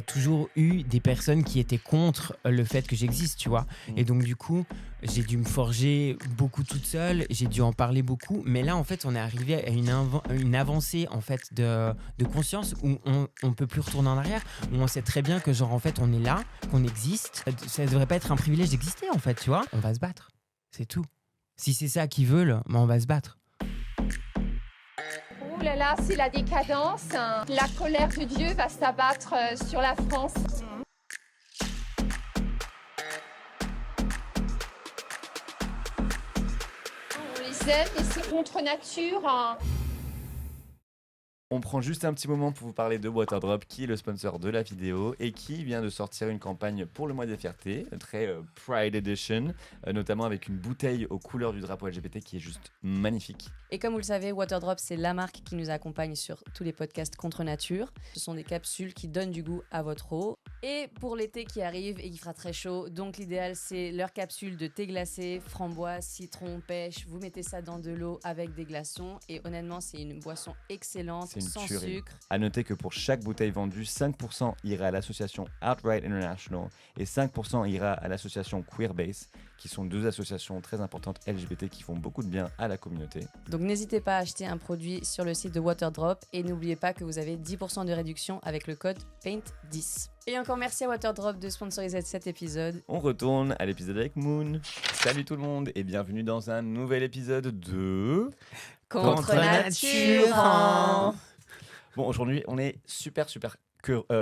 toujours eu des personnes qui étaient contre le fait que j'existe, tu vois. Et donc du coup, j'ai dû me forger beaucoup toute seule, j'ai dû en parler beaucoup, mais là en fait, on est arrivé à une avancée en fait de conscience où on peut plus retourner en arrière, où on sait très bien que genre en fait, on est là, qu'on existe. Ça devrait pas être un privilège d'exister en fait, tu vois. On va se battre, c'est tout. Si c'est ça qu'ils veulent, on va se battre. Ouh là là, c'est la décadence. La colère de Dieu va s'abattre sur la France. On les aime et c'est contre nature. On prend juste un petit moment pour vous parler de Waterdrop, qui est le sponsor de la vidéo et qui vient de sortir une campagne pour le mois des fiertés, très Pride Edition, notamment avec une bouteille aux couleurs du drapeau LGBT qui est juste magnifique. Et comme vous le savez, Waterdrop, c'est la marque qui nous accompagne sur tous les podcasts contre nature. Ce sont des capsules qui donnent du goût à votre eau. Et pour l'été qui arrive et qui fera très chaud, donc l'idéal, c'est leur capsule de thé glacé, framboise, citron, pêche. Vous mettez ça dans de l'eau avec des glaçons. Et honnêtement, c'est une boisson excellente, sans sucre. À noter que pour chaque bouteille vendue, 5% ira à l'association Outright International et 5% ira à l'association Queerbase, qui sont deux associations très importantes LGBT qui font beaucoup de bien à la communauté. Donc n'hésitez pas à acheter un produit sur le site de Waterdrop et n'oubliez pas que vous avez 10% de réduction avec le code PAINT10. Et encore merci à Waterdrop de sponsoriser cet épisode. On retourne à l'épisode avec Moon. Salut tout le monde et bienvenue dans un nouvel épisode de... Contre nature. Bon, aujourd'hui, on est super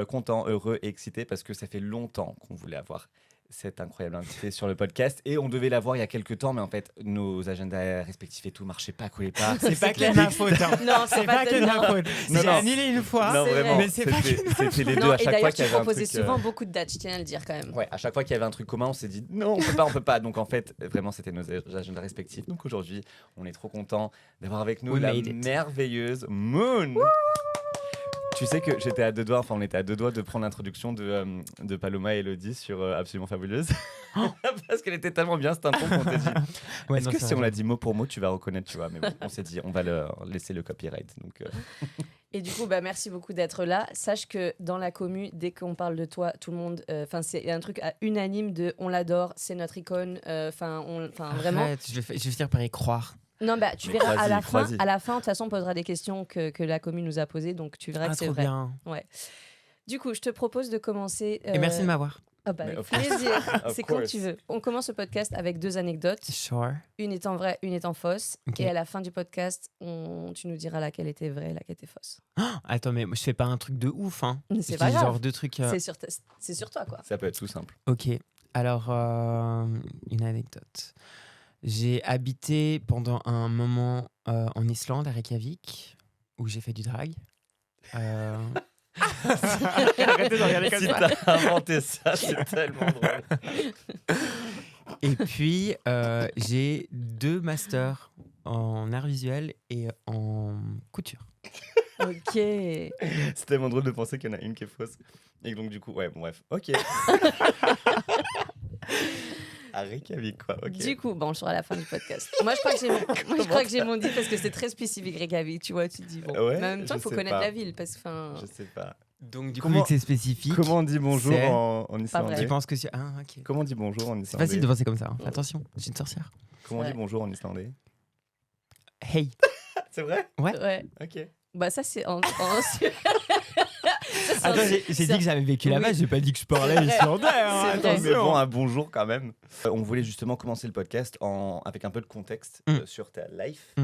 content, heureux et excité parce que ça fait longtemps qu'on voulait avoir cette incroyable invitée sur le podcast et on devait l'avoir il y a quelques temps, mais en fait, nos agendas respectifs et tout marchaient pas, collaient pas. C'est pas que de ma faute. Hein. Non, c'est pas que de ma faute. Non, J'ai non. annulé une fois. Non, c'est vraiment, vrai. Mais c'est pas c'était les deux Non, à et chaque fois d'ailleurs, qu'il tu y avait un proposais truc. souvent beaucoup de dates, je tiens à le dire quand même. Ouais, à chaque fois qu'il y avait un truc commun, on s'est dit non, on peut pas. Donc en fait, vraiment, c'était nos agendas respectifs. Donc aujourd'hui, on est trop content d'avoir avec nous We la made it. merveilleuse Moon. Tu sais que j'étais à deux doigts, enfin on était à deux doigts de prendre l'introduction de Paloma et Elodie sur Absolument Fabuleuse. Parce qu'elle était tellement bien cette intro qu'on s'est dit. Ouais, Est-ce non, que c'est si on vrai. l'a dit mot pour mot, tu vas reconnaître, tu vois. Mais bon, on s'est dit, on va leur laisser le copyright. Donc, Et du coup, merci beaucoup d'être là. Sache que dans la commu, dès qu'on parle de toi, tout le monde, c'est un truc unanime de on l'adore, c'est notre icône. Vraiment. Arrête, je vais finir par y croire. Non, tu Mais verras à la fin. crois-y. À la fin, de toute façon, on posera des questions que la commu nous a posées, donc tu verras que c'est trop vrai. bien. Ouais. Du coup, je te propose de commencer. Et merci de m'avoir. Avec Mais of course. plaisir. Of C'est quand course. tu veux. On commence le podcast avec 2 anecdotes, Sure. une étant vraie, une étant fausse. Ok. Et à la fin du podcast, tu nous diras laquelle était vraie et laquelle était fausse. Attends, mais moi, je fais pas un truc de ouf, hein. C'est Je pas dis grave. genre deux trucs. C'est sur toi, quoi. ça peut être tout simple. Ok. Alors, une anecdote. J'ai habité pendant un moment en Islande, à Reykjavik, où j'ai fait du drag. Arrêtez de regarder comme Si ça. t'as inventé ça, c'est tellement drôle. Et puis, j'ai 2 masters en art visuel et en couture. Ok. C'est tellement drôle de penser qu'il y en a une qui est fausse. Et donc, du coup, ouais, bon, bref. Ok. À Reykjavik, quoi. Ok. Du coup, on le saura à la fin du podcast. Moi, je crois que j'ai mon dit parce que c'est très spécifique, Reykjavik. Tu vois, tu te dis, bon. Ouais, mais en même temps, je il faut sais connaître pas. la ville parce que, Je sais pas. Donc, du Comment- coup, vu que c'est spécifique, Comment on dit bonjour C'est en vrai. islandais? tu penses que c'est... Ah, ok. Comment on dit bonjour en islandais? C'est facile de penser comme ça. Hein. Fais attention, je suis une sorcière. Comment on dit Ouais. bonjour en islandais? Hey. C'est vrai? Ouais. Ok. Ça, c'est en... Attends, j'ai dit que j'avais vécu là-bas, Oui. j'ai pas dit que je parlais C'est vrai. islandais. Hein, C'est vrai. Mais bon, un bonjour quand même. On voulait justement commencer le podcast avec un peu de contexte sur ta life.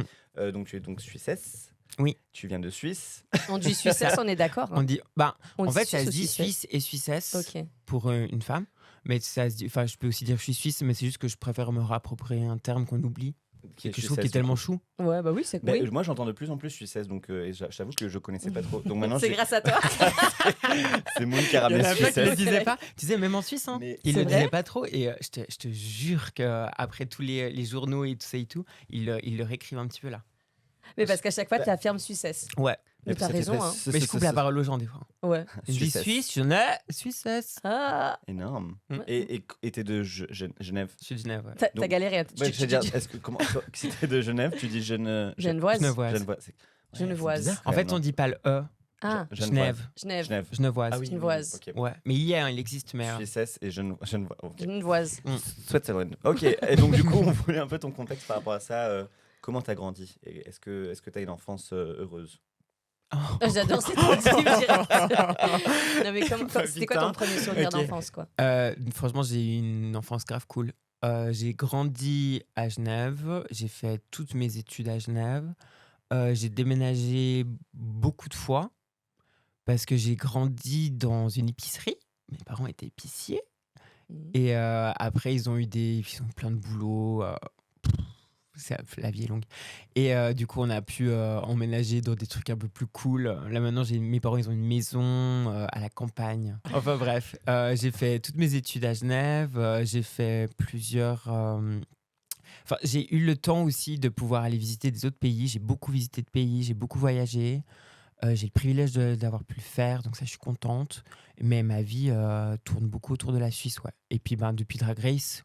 Donc tu es donc suissesse. Oui. Tu viens de Suisse. On dit Suissesse, on est d'accord. On dit... Bah, On en dit fait, ça Suisse se ou dit Suissesse Suisse et Suissesse Ok. pour une femme. Mais ça se dit... Enfin, je peux aussi dire je suis suisse, mais c'est juste que je préfère me réapproprier un terme qu'on oublie. Qui est Que je trouve qui est suissesse, tellement du coup. chou. Ouais, oui, c'est Ben, oui. moi, j'entends de plus en plus suissesse, donc et j'avoue que je connaissais pas trop. Donc maintenant, C'est grâce à toi. c'est Moon qui a Il y ramené en a plein qui le suissesse. disaient pas. Tu sais, même en Suisse, hein, Mais- ils C'est le vrai disaient pas trop. Et je te jure qu'après tous les journaux et tout ça et tout, ils le réécrivent un petit peu là. Mais parce qu'à chaque fois, tu affirmes Suissesse. Ouais. Mais t'as ça fait raison, très- hein. Mais je coupe la parole aux gens des fois. Ouais. Je dis Suissesse. Suisse, je n'ai Suissesse. Ah, Énorme. Mm. Et t'es de Genève. Je suis de Genève, ouais. t'as Donc- galéré. Ouais, je veux dire, est-ce que si t'es de Genève, tu dis Genevoise. Genevoise. Genevoise. Genevoise. c'est bizarre, En quand fait, même, on non dit pas le E. Ah, Genève. Genève. Genevoise. Ah oui. Genevoise. Ok. Ouais, mais il existe, mais. Suissesse et Genevoise. Ok. Genevoise. Switzerland. Ok. Et donc du coup, on voulait un peu ton contexte par rapport à ça. Comment t'as grandi et est-ce que t'as une enfance heureuse? Oh. J'adore cette active direct. Non, mais c'était quoi Putain. ton premier souvenir Ok. d'enfance, quoi? Franchement, j'ai eu une enfance grave cool. J'ai grandi à Genève, j'ai fait toutes mes études à Genève. J'ai déménagé beaucoup de fois parce que j'ai grandi dans une épicerie. Mes parents étaient épiciers. Mhm. Et après, ils ont plein de boulot. La vie est longue. Et du coup, on a pu emménager dans des trucs un peu plus cool. Là, maintenant, mes parents, ils ont une maison à la campagne. Enfin, bref. J'ai fait toutes mes études à Genève. J'ai fait plusieurs... Enfin, j'ai eu le temps aussi de pouvoir aller visiter des autres pays. J'ai beaucoup visité de pays. J'ai beaucoup voyagé. J'ai le privilège d'avoir pu le faire. Donc ça, je suis contente. Mais ma vie tourne beaucoup autour de la Suisse, ouais. Et puis, depuis Drag Race,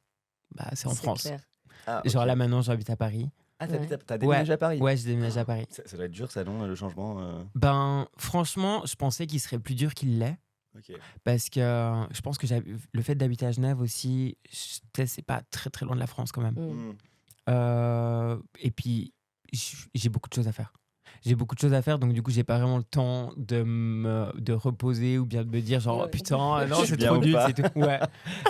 c'est en France. Clair. Ah, Genre ok. là, maintenant, j'habite à Paris. Ah, Ouais. t'as déménagé à Paris? Ouais, j'ai déménagé à Paris. Ça doit être dur, ça, non, le changement. Franchement, je pensais qu'il serait plus dur qu'il l'est. Ok. Parce que je pense que le fait d'habiter à Genève aussi, c'est pas très très loin de la France quand même. Mm. Et puis, j'ai beaucoup de choses à faire. J'ai beaucoup de choses à faire, donc du coup, j'ai pas vraiment le temps de reposer ou bien de me dire genre, Ouais. oh, putain, non, Je suis c'est bien trop ou nul, pas c'est tout. Ouais,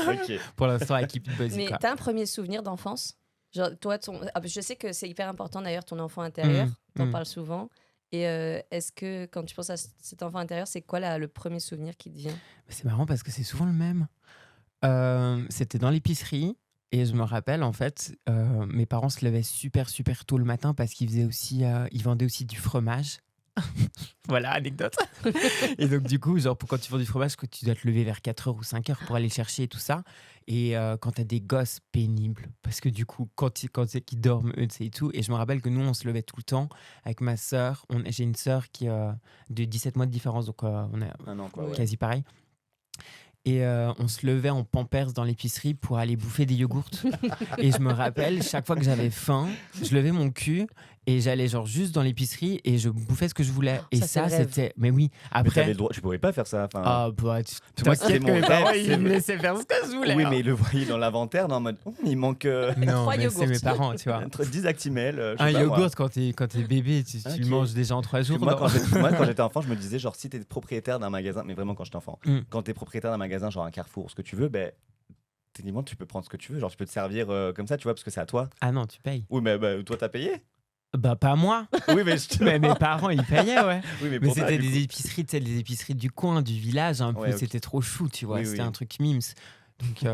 Ok. pour l'instant, I keep it busy, Mais quoi. t'as un premier souvenir d'enfance? Genre, toi, je sais que c'est hyper important d'ailleurs, ton enfant intérieur. T'en Mhm. parles souvent. Et est-ce que quand tu penses à cet enfant intérieur, c'est quoi le premier souvenir qui te vient? C'est marrant parce que c'est souvent le même. C'était dans l'épicerie. Et je me rappelle, en fait, mes parents se levaient super, super tôt le matin parce ils vendaient aussi du fromage. Voilà, anecdote. Et donc, du coup, genre, quand tu vends du fromage, que tu dois te lever vers 4h ou 5h pour aller le chercher et tout ça. Et quand t'as des gosses pénibles, parce que du coup, quand c'est qu'ils dorment, eux, c'est tout. Et je me rappelle que nous, on se levait tout le temps avec ma sœur. J'ai une sœur qui a de 17 mois de différence, donc on est Un an, quoi. Ouais. Ouais. quasi pareil. Et on se levait en pampers dans l'épicerie pour aller bouffer des yogourts. Et je me rappelle, chaque fois que j'avais faim, je levais mon cul et j'allais genre juste dans l'épicerie et je bouffais ce que je voulais. Et Ça, c'est le rêve. c'était... Mais oui, Mais t'avais après... le droit, tu pouvais pas faire ça. Enfin, Ah bah, moi, t'inquiète c'était que mon mes parents, rêve, c'est ils me vrai. laissaient faire ce que je voulais. oui, hein. mais il le voyait dans l'inventaire, non, en mode, il manque Non, 3 mais yogourts. c'est mes parents, tu vois. entre 10 Actimel. je sais Un pas, moi. yogourt, quand t'es bébé, tu Ok. le manges déjà en 3 Parce que jours. moi, non quand j'étais enfant, je me disais, genre, si t'es propriétaire d'un magasin, mais vraiment quand j'étais enfant, Mm. quand t'es propriétaire d'un magasin, genre un Carrefour, ce que tu veux, ben, techniquement, tu peux prendre ce que tu veux. Genre, tu peux te servir comme ça, tu vois, parce que c'est à toi. Ah non, tu payes. Oui, mais toi, t'as payé. Bah pas moi, Oui, mais je te... mais mes parents, ils payaient, ouais. Oui, mais Mais pour toi, c'était du des coup. épiceries, tu sais, des épiceries du coin, du village, un peu. Ouais, ok. C'était trop chou, tu vois. Oui, C'était oui. un truc mimes. Donc,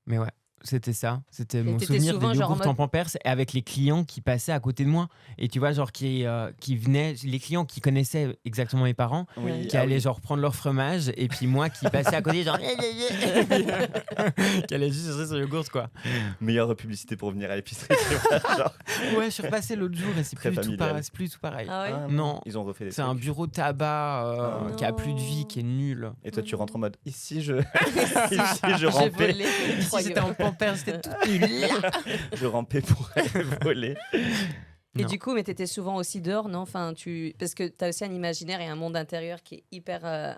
mais ouais, c'était ça. C'était mon t'étais souvenir souvent des genre en yogourts en mode- pampers et avec les clients qui passaient à côté de moi. Et tu vois, genre qui venaient, les clients qui connaissaient exactement mes parents, Oui, qui ah allaient oui. genre prendre leur fromage et puis moi qui passais à côté, genre. qui allait juste chercher son yogourt, quoi. Meilleure publicité pour venir à l'épicerie. tu vois, genre. Ouais, je suis repassé l'autre jour et c'est Très plus, tout familial. pareil, c'est plus tout pareil. Ah ouais? Ah, Non. Ils ont refait des C'est un trucs. bureau de tabac Ah. qui a plus de vie, qui est nul. Et toi, tu rentres en mode, ici, je J'ai rampais. volé les Si 3 j'étais en pampers, c'était tout nul. Je rampais pour aller voler. Et Non. du coup, mais t'étais souvent aussi dehors, non? Enfin, parce que t'as aussi un imaginaire et un monde intérieur qui est hyper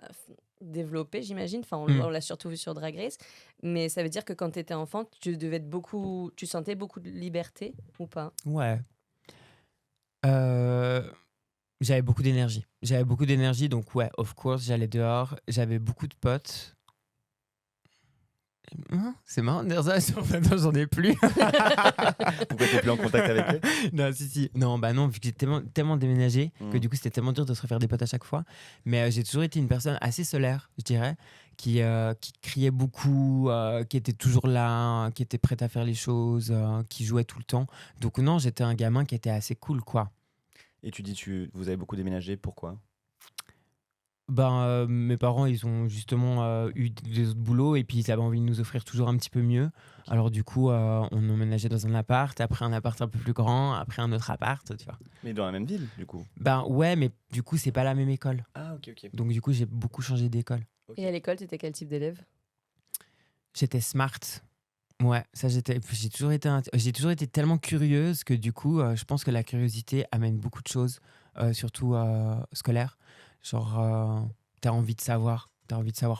développé, j'imagine. Enfin, on l'a surtout vu sur Drag Race. Mais ça veut dire que quand t'étais enfant, tu sentais beaucoup de liberté ou pas? Ouais. J'avais beaucoup d'énergie. Donc ouais, of course, j'allais dehors. J'avais beaucoup de potes. C'est marrant de dire ça, maintenant j'en ai plus. Pourquoi t'es plus en contact avec eux? Non, si. Non, bah non, vu que j'ai tellement déménagé que Mm. du coup c'était tellement dur de se refaire des potes à chaque fois. Mais j'ai toujours été une personne assez solaire, je dirais, qui criait beaucoup, qui était toujours là, qui était prête à faire les choses, qui jouait tout le temps. Donc non, j'étais un gamin qui était assez cool, quoi. Et tu dis, vous avez beaucoup déménagé, pourquoi? Mes parents, ils ont justement eu des autres boulots et puis ils avaient envie de nous offrir toujours un petit peu mieux. Alors du coup, on emménageait dans un appart, après un appart un peu plus grand, après un autre appart, tu vois. Mais dans la même ville, du coup. Ouais, mais du coup, c'est pas la même école. Ah, ok. Donc du coup, j'ai beaucoup changé d'école. Ok. Et à l'école, t'étais quel type d'élève? J'étais smart. Ouais, ça j'ai toujours été tellement curieuse que du coup, je pense que la curiosité amène beaucoup de choses, surtout scolaires. Genre, t'as envie de savoir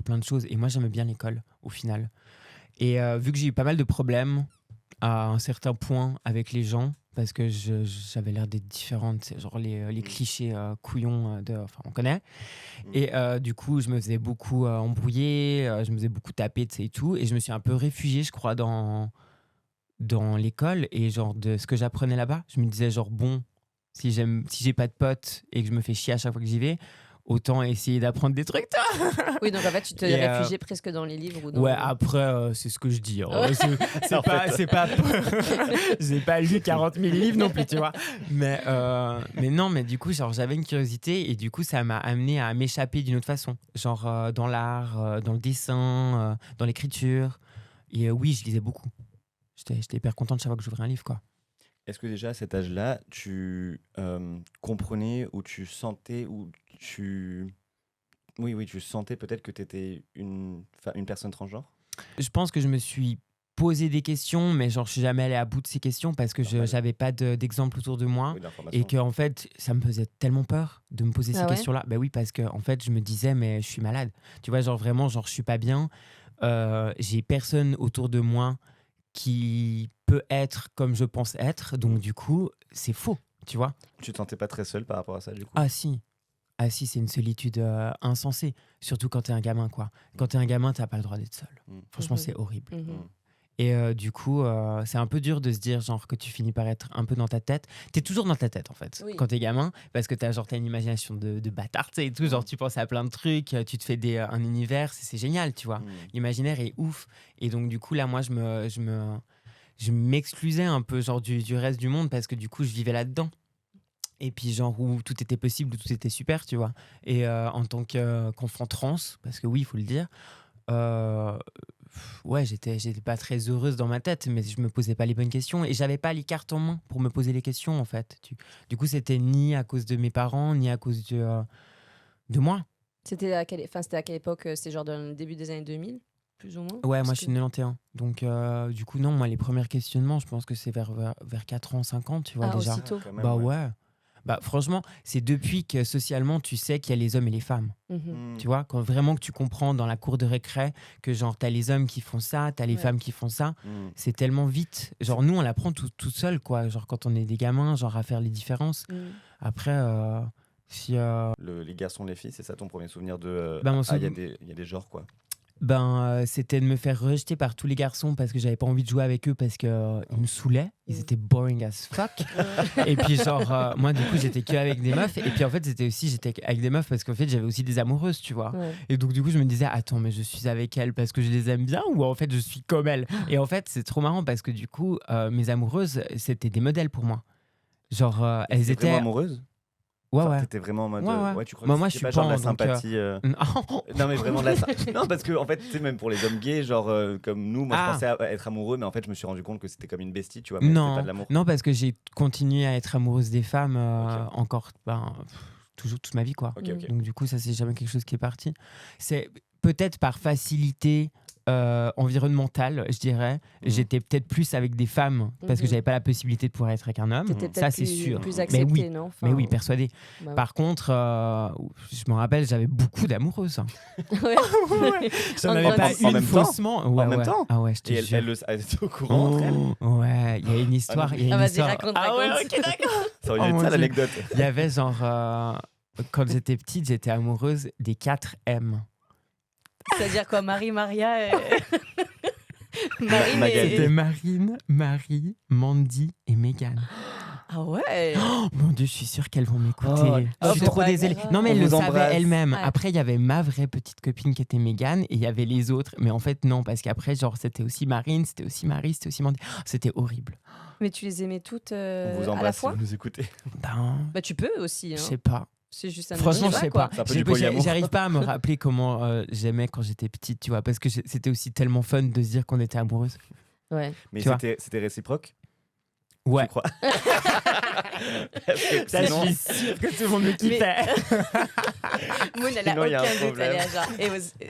plein de choses. Et moi, j'aimais bien l'école, au final. Et vu que j'ai eu pas mal de problèmes à un certain point avec les gens, parce que j'avais l'air d'être différente, c'est genre les clichés couillons, enfin, on connaît. Et du coup, je me faisais beaucoup embrouiller, je me faisais beaucoup taper, tu sais, et tout. Et je me suis un peu réfugiée, je crois, dans l'école. Et genre, de ce que j'apprenais là-bas, je me disais genre, bon, si j'ai pas de potes et que je me fais chier à chaque fois que j'y vais, autant essayer d'apprendre des trucs, toi. Oui, donc en fait, tu te Et, réfugiais presque dans les livres ou dans... Ouais, après, c'est ce que je dis. Hein. Ouais. C'est pas j'ai pas lu 40 000 livres non plus, tu vois. Mais non, mais du coup, genre, j'avais une curiosité et du coup, ça m'a amené à m'échapper d'une autre façon. Genre, dans l'art, dans le dessin, dans l'écriture. Et oui, je lisais beaucoup. J'étais hyper contente chaque fois que j'ouvrais un livre, quoi. Est-ce que déjà à cet âge-là, tu comprenais ou tu sentais ou tu... Oui, tu sentais peut-être que tu étais une personne transgenre? Je pense que je me suis posé des questions, mais genre, je suis jamais allée à bout de ces questions parce que Normal. j'avais pas d'exemple autour de moi. Oui, d'information. Et que en fait, ça me faisait tellement peur de me poser Ah ces ouais questions-là. Bah oui, parce que en fait, je me disais, mais je suis malade. Tu vois, genre vraiment, genre, je suis pas bien. J'ai personne autour de moi qui peut être comme je pense être. Donc du coup, c'est faux, tu vois. Tu te sentais pas très seul par rapport à ça, du coup? Ah si, c'est une solitude insensée. Surtout quand t'es un gamin, quoi. Quand t'es un gamin, t'as pas le droit d'être seul. Franchement, Mhm. c'est horrible. Mhm. Et du coup, c'est un peu dur de se dire genre que tu finis par être un peu dans ta tête. T'es toujours dans ta tête en fait Oui. quand t'es gamin parce que t'as une imagination de bâtard, tu sais, et tout. Genre tu penses à plein de trucs, tu te fais un univers, c'est génial, tu vois. L'imaginaire est ouf. Et donc du coup là, moi je m'exclusais un peu genre du reste du monde parce que du coup je vivais là-dedans. Et puis genre où tout était possible, où tout était super, tu vois. Et en tant qu'enfant trans, parce que oui, il faut le dire, ouais, j'étais pas très heureuse dans ma tête, mais je me posais pas les bonnes questions et j'avais pas les cartes en main pour me poser les questions en fait. Du coup, c'était ni à cause de mes parents, ni à cause de moi. C'était à quelle époque? C'était genre dans le début des années 2000, plus ou moins? Ouais, moi Parce je suis 91. Donc du coup, non, moi les premiers questionnements, je pense que c'est vers 4 ans, 5 ans, tu vois, Ah, déjà. aussitôt. Quand même, Bah ouais. Bah franchement, c'est depuis que socialement tu sais qu'il y a les hommes et les femmes. Mhm. Tu vois, quand vraiment que tu comprends dans la cour de récré que genre t'as les hommes qui font ça, t'as les Ouais. femmes qui font ça, c'est tellement vite. Genre nous on l'apprend tout seul quoi, genre quand on est des gamins, genre à faire les différences. Mhm. Après, si Les garçons, les filles, c'est ça ton premier souvenir de... Bah, mon il souvenir- y a des genres, quoi. c'était de me faire rejeter par tous les garçons parce que j'avais pas envie de jouer avec eux parce que ils me saoulaient, ils étaient boring as fuck. Et puis genre moi du coup j'étais que avec des meufs et puis en fait j'étais avec des meufs parce qu'en fait j'avais aussi des amoureuses, tu vois. Ouais. Et donc du coup je me disais attends mais je suis avec elles parce que je les aime bien ou en fait je suis comme elles. Et en fait c'est trop marrant parce que du coup mes amoureuses c'était des modèles pour moi. Genre elles T'étais étaient vraiment amoureuse? ouais Enfin, ouais. t'étais vraiment en mode... Ouais. tu crois Bah, que moi, c'était je pas suis genre de la pan, donc, sympathie Non, mais vraiment de la sympathie. Non, parce que, en fait, tu sais, même pour les hommes gays, genre, comme nous, moi, je pensais être amoureux, mais en fait, je me suis rendu compte que c'était comme une bestie, tu vois, mais c'était pas de l'amour. Non parce que j'ai continué à être amoureuse des femmes Ok. encore toujours toute ma vie quoi. Ok, ok. Donc du coup ça c'est jamais quelque chose qui est parti. C'est peut-être par facilité environnementale, je dirais. J'étais peut-être plus avec des femmes parce que Mhm. j'avais pas la possibilité de pouvoir être avec un homme. T'étais Ça peut-être c'est sûr. plus Mais accepté, oui. non? Mais oui, persuadé. Bah, Par contre, je me rappelle, j'avais beaucoup d'amoureuses. hein. ouais. J'en En avais pas même une temps faussement. Ouais, En même ouais. temps Ah ouais, je te Et jure. elle était au courant entre elles? Ouais, il y a une histoire. il y a Ah, une vas-y, histoire. raconte. Ah ouais, ok, d'accord. Ça aurait Oh dû être mon ça Dieu. l'anecdote. Il y avait genre, quand j'étais petite, j'étais amoureuse des 4 M. C'est-à-dire quoi? Marie, Maria et... Marine Magali. C'était Marine, Marie, Mandy et Megan. Ah ouais. Oh mon Dieu, je suis sûre qu'elles vont m'écouter. Oh, je suis c'est trop pas désolée. grave. Non, mais On elles le vous savaient embrasse. elles-mêmes. Ouais. Après, il y avait ma vraie petite copine qui était Megan et il y avait les autres. Mais en fait, non, parce qu'après, genre, c'était aussi Marine, c'était aussi Marie, c'était aussi Mandy. Oh, c'était horrible. Mais tu les aimais toutes On vous à la embrasse si fois? vous nous écoutez. Ben, Bah tu peux aussi. Hein. je sais pas. C'est juste un Franchement, je débat, sais quoi. pas. C'est un peu du polyamour. J'arrive pas à me rappeler comment j'aimais quand j'étais petite, tu vois, parce que c'était aussi tellement fun de se dire qu'on était amoureuses. Ouais. Mais Tu vois. c'était réciproque? Ouais. Tu crois? Parce que Ça, sinon- je suis sûre que tout le monde me kiffait. Moon, elle a Sinon, il y a un aucun doute. problème. Elle est genre, et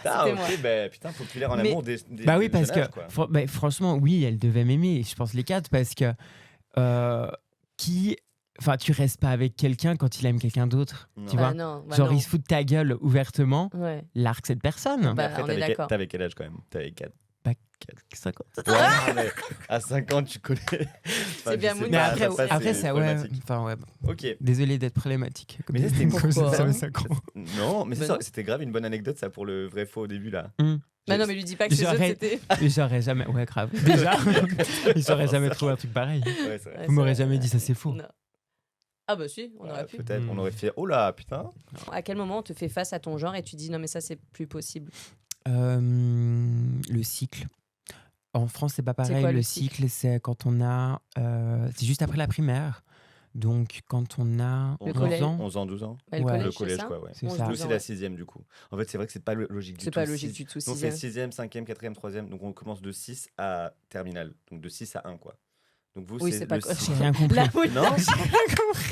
Ah, c'était ok, moi. bah, putain, populaire en Mais- amour des Bah oui, du parce jeune que âge, quoi. franchement, oui, elle devait m'aimer. Je pense les 4 parce que qui Enfin, tu restes pas avec quelqu'un quand il aime quelqu'un d'autre. Non. Tu vois non, bah Genre, non. il se fout de ta gueule ouvertement, Ouais. largue cette personne. Bah, Après, on est d'accord. t'avais quel âge quand même? T'avais 4. 50. Ouais, mais à 5 ans, tu connais. Enfin, bien je sais mou- Mais pas, après, ça, après c'est ça, ouais. problématique. Enfin, ouais. Ok. Désolé d'être problématique. Mais ça, c'était Quand pourquoi j'avais 5 ans. Non, mais Bah ça, non. c'était grave une bonne anecdote, ça, pour le vrai faux au début, là. Bah non, mais lui dis pas que ces autres, J'aurais- c'était. J'aurais jamais. Ouais, grave. Déjà, j'aurais jamais trouvé un truc pareil. Ouais, c'est vrai. Ouais, Vous m'aurez c'est vrai. jamais dit ça, c'est faux. Non. Ah bah si, on aurait pu. Peut-être, on aurait fait. Oh là, putain. À quel moment on te fait face à ton genre et tu dis non mais ça c'est plus possible? Le cycle. En France, c'est pas C'est pareil. quoi, Le le cycle, c'est quand on a. C'est juste après la primaire. Donc, quand on a Le 11 collège. ans. 11 ans, 12 ans. Bah, le Ouais. collège, Le c'est collège, ça quoi, ouais. C'est 11, ça. 12 Nous, c'est ans, la ouais. 6e, du coup. En fait, c'est vrai que c'est pas logique du tout. C'est pas logique du tout. Donc, c'est sixième. 6e, 5e, 4e, 3e. Donc, on commence de 6 à terminale. Donc, de 6 à 1, quoi. Donc, vous, Oui, c'est c'est pas le quoi. six- J'ai rien compris. Là, oui, Non.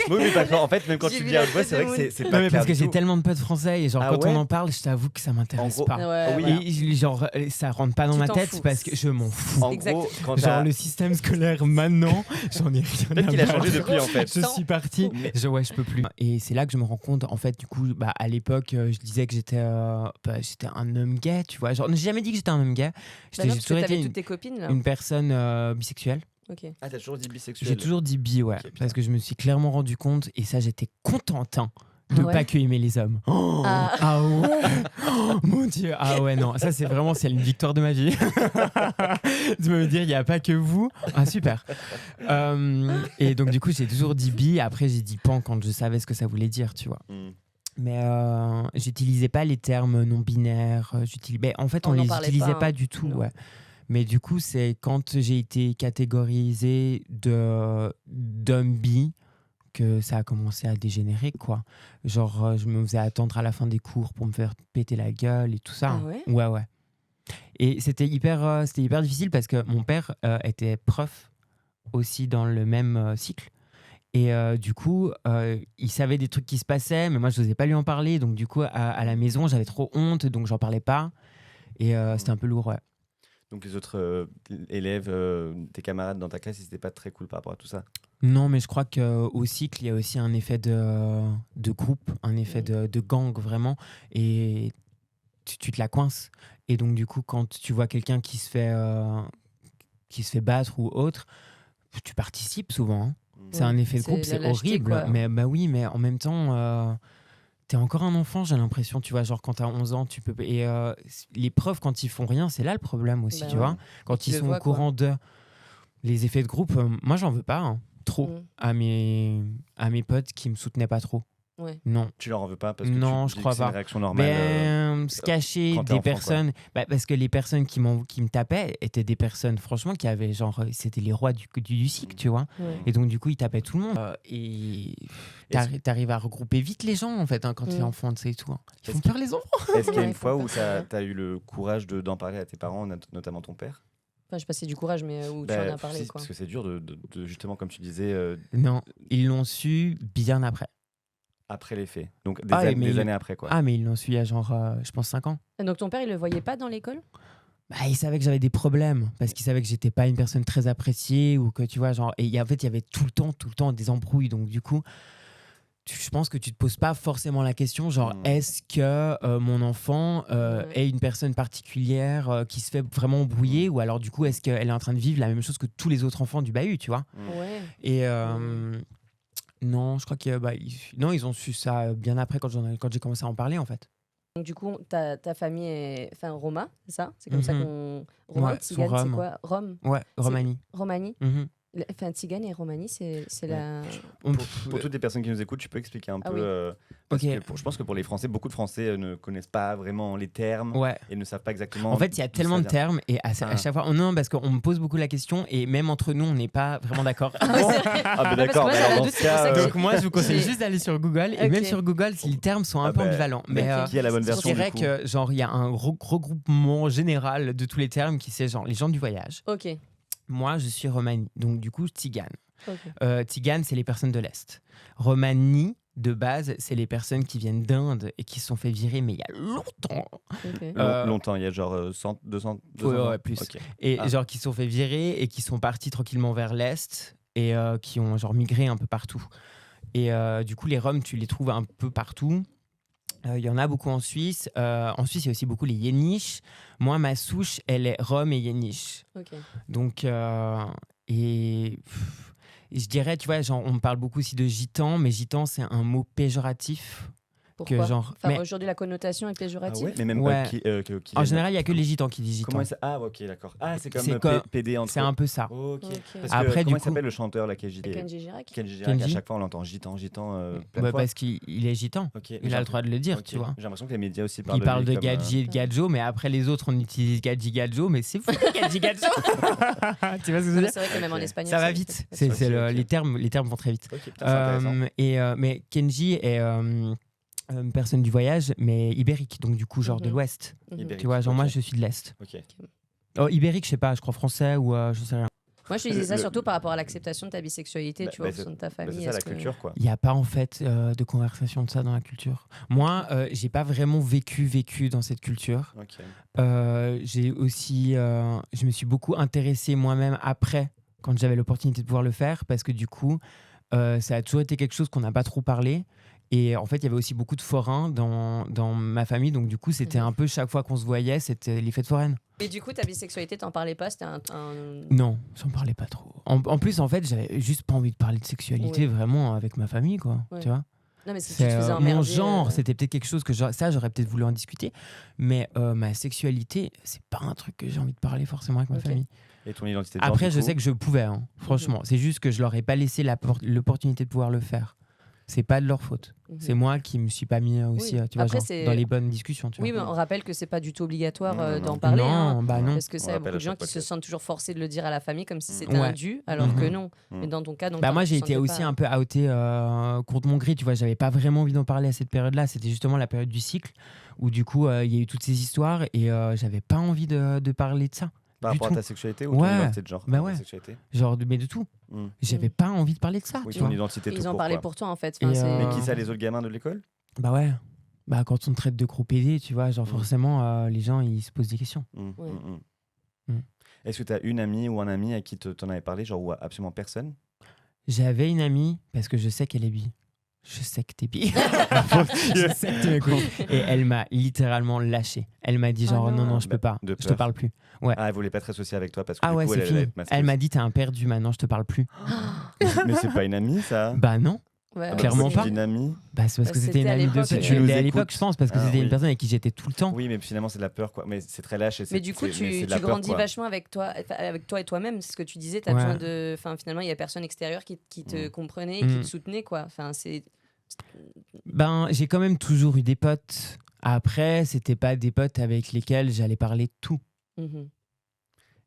Oui, mais d'accord. En fait, même quand J'ai tu vu dis la à voix, tête c'est de vrai que Moon. c'est Non, pas mais clair parce que du j'ai tout. tellement de potes français et genre Ah quand ouais on en parle, je t'avoue que ça m'intéresse gros- pas. Ouais, oui. voilà. Et genre ça rentre pas dans Tu ma t'en tête fous. parce que je m'en fous. En Exact. gros, quand Genre t'as- le système scolaire maintenant, j'en ai rien Peut-être à qu'il a battre. changé depuis, en fait. Je suis parti. Mais- Ouais, je peux plus. Et c'est là que je me rends compte, en fait, du coup, bah, à l'époque, je disais que j'étais un homme gay, tu vois. Genre, j'ai jamais dit que j'étais un homme gay. Bah J'ai non, parce que toujours t'avais été toutes tes copines là. une personne bisexuelle. Ok. Ah, t'as toujours dit bisexuel. J'ai toujours dit bi, ouais. Ok, putain. parce que je me suis clairement rendu compte, et ça, j'étais contente de Ah ouais pas que aimer les hommes. Oh, Ah. ah ouais. Oh, mon Dieu. Ah ouais, non. Ça, c'est une victoire de ma vie. De me dire, il n'y a pas que vous. Ah, super. Et donc, du coup, j'ai toujours dit bi. Après, j'ai dit pan quand je savais ce que ça voulait dire, tu vois. Hmm. Mais j'utilisais pas les termes non binaires. En fait, on On n'en les parlait utilisait pas, pas hein. du tout. Non. Ouais. Mais du coup, c'est quand j'ai été catégorisé d'homme bi que ça a commencé à dégénérer, quoi. Genre, je me faisais attendre à la fin des cours pour me faire péter la gueule et tout ça. Ah ouais Ouais, ouais. Et c'était hyper difficile parce que mon père était prof aussi dans le même cycle. Et du coup, il savait des trucs qui se passaient, mais moi, je n'osais pas lui en parler. Donc, du coup, à la maison, j'avais trop honte, donc j'en parlais pas. Et c'était un peu lourd, ouais. Donc les autres élèves, tes camarades dans ta classe, ils n'étaient pas très cool par rapport à tout ça. Non, mais je crois qu'au cycle, il y a aussi un effet de groupe, un effet de gang, vraiment. Et tu te la coinces. Et donc, du coup, quand tu vois quelqu'un qui se fait battre ou autre, tu participes souvent. Hein. C'est un effet de c'est groupe, la c'est lâcheté, horrible. quoi. Mais bah oui, mais en même temps, t'es encore un enfant, j'ai l'impression. Tu vois, genre quand t'as 11 ans, tu peux. Et les profs, quand ils font rien, c'est là le problème aussi, Bah tu ouais. vois. Quand qu'ils ils le sont voient, au courant de les effets de groupe, moi, j'en veux pas. Hein, trop. Mm. À mes potes qui me soutenaient pas trop. Ouais. Non. Tu leur en veux pas parce que Non, tu je dis crois que c'est pas. une réaction normale. Se cacher quand t'es des enfant, quoi. personnes. Parce que les personnes qui me tapaient étaient des personnes, franchement, qui avaient genre. C'était les rois du cycle, tu vois. Ouais. Et donc, du coup, ils tapaient tout le monde. Et t'arrives à regrouper vite les gens, en fait, hein, quand t'es enfant, tu sais, et tout. Hein. Ils font peur, les enfants. Est-ce qu'il y a Ouais, une ils font fois peur, où c'est vrai. t'as eu le courage d'en parler à tes parents, notamment ton père? Enfin, je sais pas si c'est du courage, mais où tu en as parlé, si, quoi. parce que c'est dur de justement, comme tu disais, Non, ils l'ont su bien après. après les faits. Donc mais années après, quoi. Ah, mais ils l'ont su il y a genre, je pense, 5 ans. Et donc ton père, il le voyait pas dans l'école? Bah, il savait que j'avais des problèmes parce qu'il savait que j'étais pas une personne très appréciée ou que tu vois genre en fait il y avait tout le temps des embrouilles, donc du coup je pense que tu te poses pas forcément la question genre est-ce que mon enfant est une personne particulière qui se fait vraiment embrouiller ou alors du coup est-ce qu'elle est en train de vivre la même chose que tous les autres enfants du bahut, tu vois. Ouais. Et non, je crois que non, ils ont su ça bien après quand j'ai commencé à en parler, en fait. Donc du coup, ta famille est... Enfin, Roma, c'est ça? C'est comme ça Mhm. qu'on... Roma, Ouais, Tzigane, sont c'est Roms. quoi? Rome? Ouais, Romanie. Romanie? Mhm. Enfin, Tzigane et Romanie, c'est la... Pour toutes les personnes qui nous écoutent, tu peux expliquer un Ah peu oui. parce Ok. que je pense que pour les Français, beaucoup de Français ne connaissent pas vraiment les termes Ouais. et ne savent pas exactement. En fait, il y a d'où tellement ça de vient. termes et à chaque fois, non, parce qu'on me pose beaucoup la question et même entre nous, on n'est pas vraiment d'accord. Ah, bah d'accord, moi, mais j'avais alors un dans doute, ce c'est pour cas, ça que Donc moi, je vous conseille J'ai- juste d'aller sur Google et Ok. même sur Google, si les termes sont un peu ambivalents. Mais Ok. qui a la bonne je version dirais du coup que genre il y a un regroupement général de tous les termes qui c'est genre les gens du voyage. Ok. Moi, je suis Romanie, donc du coup Tzigane. Ok. Tzigane, c'est les personnes de l'Est. Romanie, de base, c'est les personnes qui viennent d'Inde et qui se sont fait virer, mais il y a longtemps. Ok. Longtemps, il y a genre 100, 200 Ouais, ans. ouais, plus. Ok. Et Ah. genre qui se sont fait virer et qui sont partis tranquillement vers l'Est. et qui ont genre migré un peu partout. Et du coup, les Roms, tu les trouves un peu partout. Il y en a beaucoup en Suisse. En Suisse, il y a aussi beaucoup les Yéniches. Moi, ma souche, elle est Rom et Yéniche. Ok. Donc, et je dirais, tu vois, genre, on me parle beaucoup aussi de gitan, mais gitan, c'est un mot péjoratif. Pourquoi genre, Enfin, mais aujourd'hui, la connotation est Ah péjorative. ouais, mais même Ouais. Kylian- en général, il y a que les gitans qui disent gitan. Comment ah, ok, d'accord. Ah, c'est comme C'est PD entre C'est un peu ça. Ok. Ok. Parce que, Après, comment du il s'appelle coup- le chanteur, là, Kenji Kenji Girac. Kenji Girac, à Kenji chaque fois, on l'entend gitan, plein de fois. Parce qu'il est gitan. Ok, Il a le droit de le dire, ok. tu vois. J'ai l'impression que les médias aussi parlent Il parle de lui comme, Gadji et de Gadjo, mais après les autres, on utilise Gadji Gadjo, mais c'est fou, Gadji Gadjo. Tu vois ce que je veux dire? C'est vrai que même en Ok. espagnol. Ça va c'est- vite. c'est- Ok, ok. Les termes vont très vite. Ok, putain, c'est intéressant. Mais Kenji est une personne du voyage, mais ibérique, donc du coup, genre de Mhm. l'Ouest. Mhm. Ibérique. Tu vois, genre Ok. moi, je suis de l'Est. Ok. Oh, ibérique, je sais pas, je crois français ou je sais rien. Moi, je te disais ça Le- surtout par rapport à l'acceptation de ta bisexualité, Bah, tu vois, bah, au sein de ta Bah, famille. c'est ça la est-ce que- culture, quoi. Il n'y a pas en fait de conversation de ça dans la culture. Moi, j'ai pas vraiment vécu dans cette culture. Ok. J'ai aussi, je me suis beaucoup intéressé moi-même après, quand j'avais l'opportunité de pouvoir le faire, parce que du coup, ça a toujours été quelque chose qu'on n'a pas trop parlé. Et en fait, il y avait aussi beaucoup de forains dans ma famille, donc du coup, c'était Mhm. un peu chaque fois qu'on se voyait, c'était les fêtes foraines. Et du coup, ta bisexualité, t'en parlais pas, c'était un... Non, j'en parlais pas trop. En plus, en fait, j'avais juste pas envie de parler de sexualité Oui. vraiment avec ma famille, quoi. Ouais. Tu vois. Non, mais si tu C'est te faisais mon emmerder, genre, c'était peut-être quelque chose que ça j'aurais peut-être voulu en discuter, mais ma sexualité, c'est pas un truc que j'ai envie de parler forcément avec ma Ok. famille. Et ton identité de genre, Après, du je coup sais que je pouvais, hein, franchement. C'est juste que je leur ai pas laissé l'opportunité de pouvoir le faire. C'est pas de leur faute. Mhm. C'est moi qui me suis pas mis aussi, Oui. tu vois, Après, genre, c'est- dans les bonnes discussions. Tu Oui, vois. mais on rappelle que c'est pas du tout obligatoire Non, non, d'en non. parler. non, hein, bah non. parce que On ça, il y a rappelle beaucoup à de gens chaque qui se podcast. sentent toujours forcés de le dire à la famille comme si c'était Ouais. un dû, alors que Mhm. non. Mhm. Mais dans ton cas, donc, Bah moi, j'ai tu été sentais aussi pas- un peu outé contre mon gré, tu vois. J'avais pas vraiment envie d'en parler à cette période-là. C'était justement la période du cycle où, du coup, il y a eu toutes ces histoires et j'avais pas envie de parler de ça. Par du rapport à tout. ta sexualité ou ton Ouais. identité de genre Bah ta ouais. sexualité Genre, mais de tout. Mm. J'avais Mm. pas envie de parler de ça, Oui, tu ton vois. identité tout Ils en court, parlaient quoi. pour toi, en fait. Et, Enfin, c'est- Mais Euh, qui ça, les autres gamins de l'école Bah ouais. Bah quand on te traite de gros PD, tu vois, genre Mm. forcément, les gens, ils se posent des questions. Ouais. Mm. Est-ce que tu as une amie ou un ami à qui t'en avais parlé, genre ou à absolument personne J'avais une amie, parce que je sais qu'elle est bi. Je sais que t'es bi. Je sais que tu m'écoutes. Et elle m'a littéralement lâché. Elle m'a dit Oh genre, non, non. non, je peux pas. De Je te peur. parle plus. Ah, elle voulait pas être associée avec toi parce que Ah du ouais, coup, c'est elle fini. allait être masquée Elle m'a aussi. dit, t'es un perdu maintenant, je te parle plus. Mais c'est pas une amie, ça Bah non. Ouais, Clairement Pourquoi pas. tu dis une amie Bah c'est parce Bah, que c'était une c'était à amie de... l'époque, Si tu C'était nous à l'époque, écoutes. je pense, parce que Ah, c'était oui. une personne avec qui j'étais tout le temps. Oui, mais finalement, c'est de la peur, quoi. Mais c'est très lâche. Mais du coup, mais c'est tu de la peur, grandis quoi. vachement avec toi et toi-même. C'est ce que tu disais. T'as Ouais. besoin de. Enfin, finalement, il y a personne extérieur qui te Mm. comprenait, et qui Mm. te soutenait, quoi. Enfin, c'est. Ben, j'ai quand même toujours eu des potes. Après, c'était pas des potes avec lesquels j'allais parler de tout. Mhm.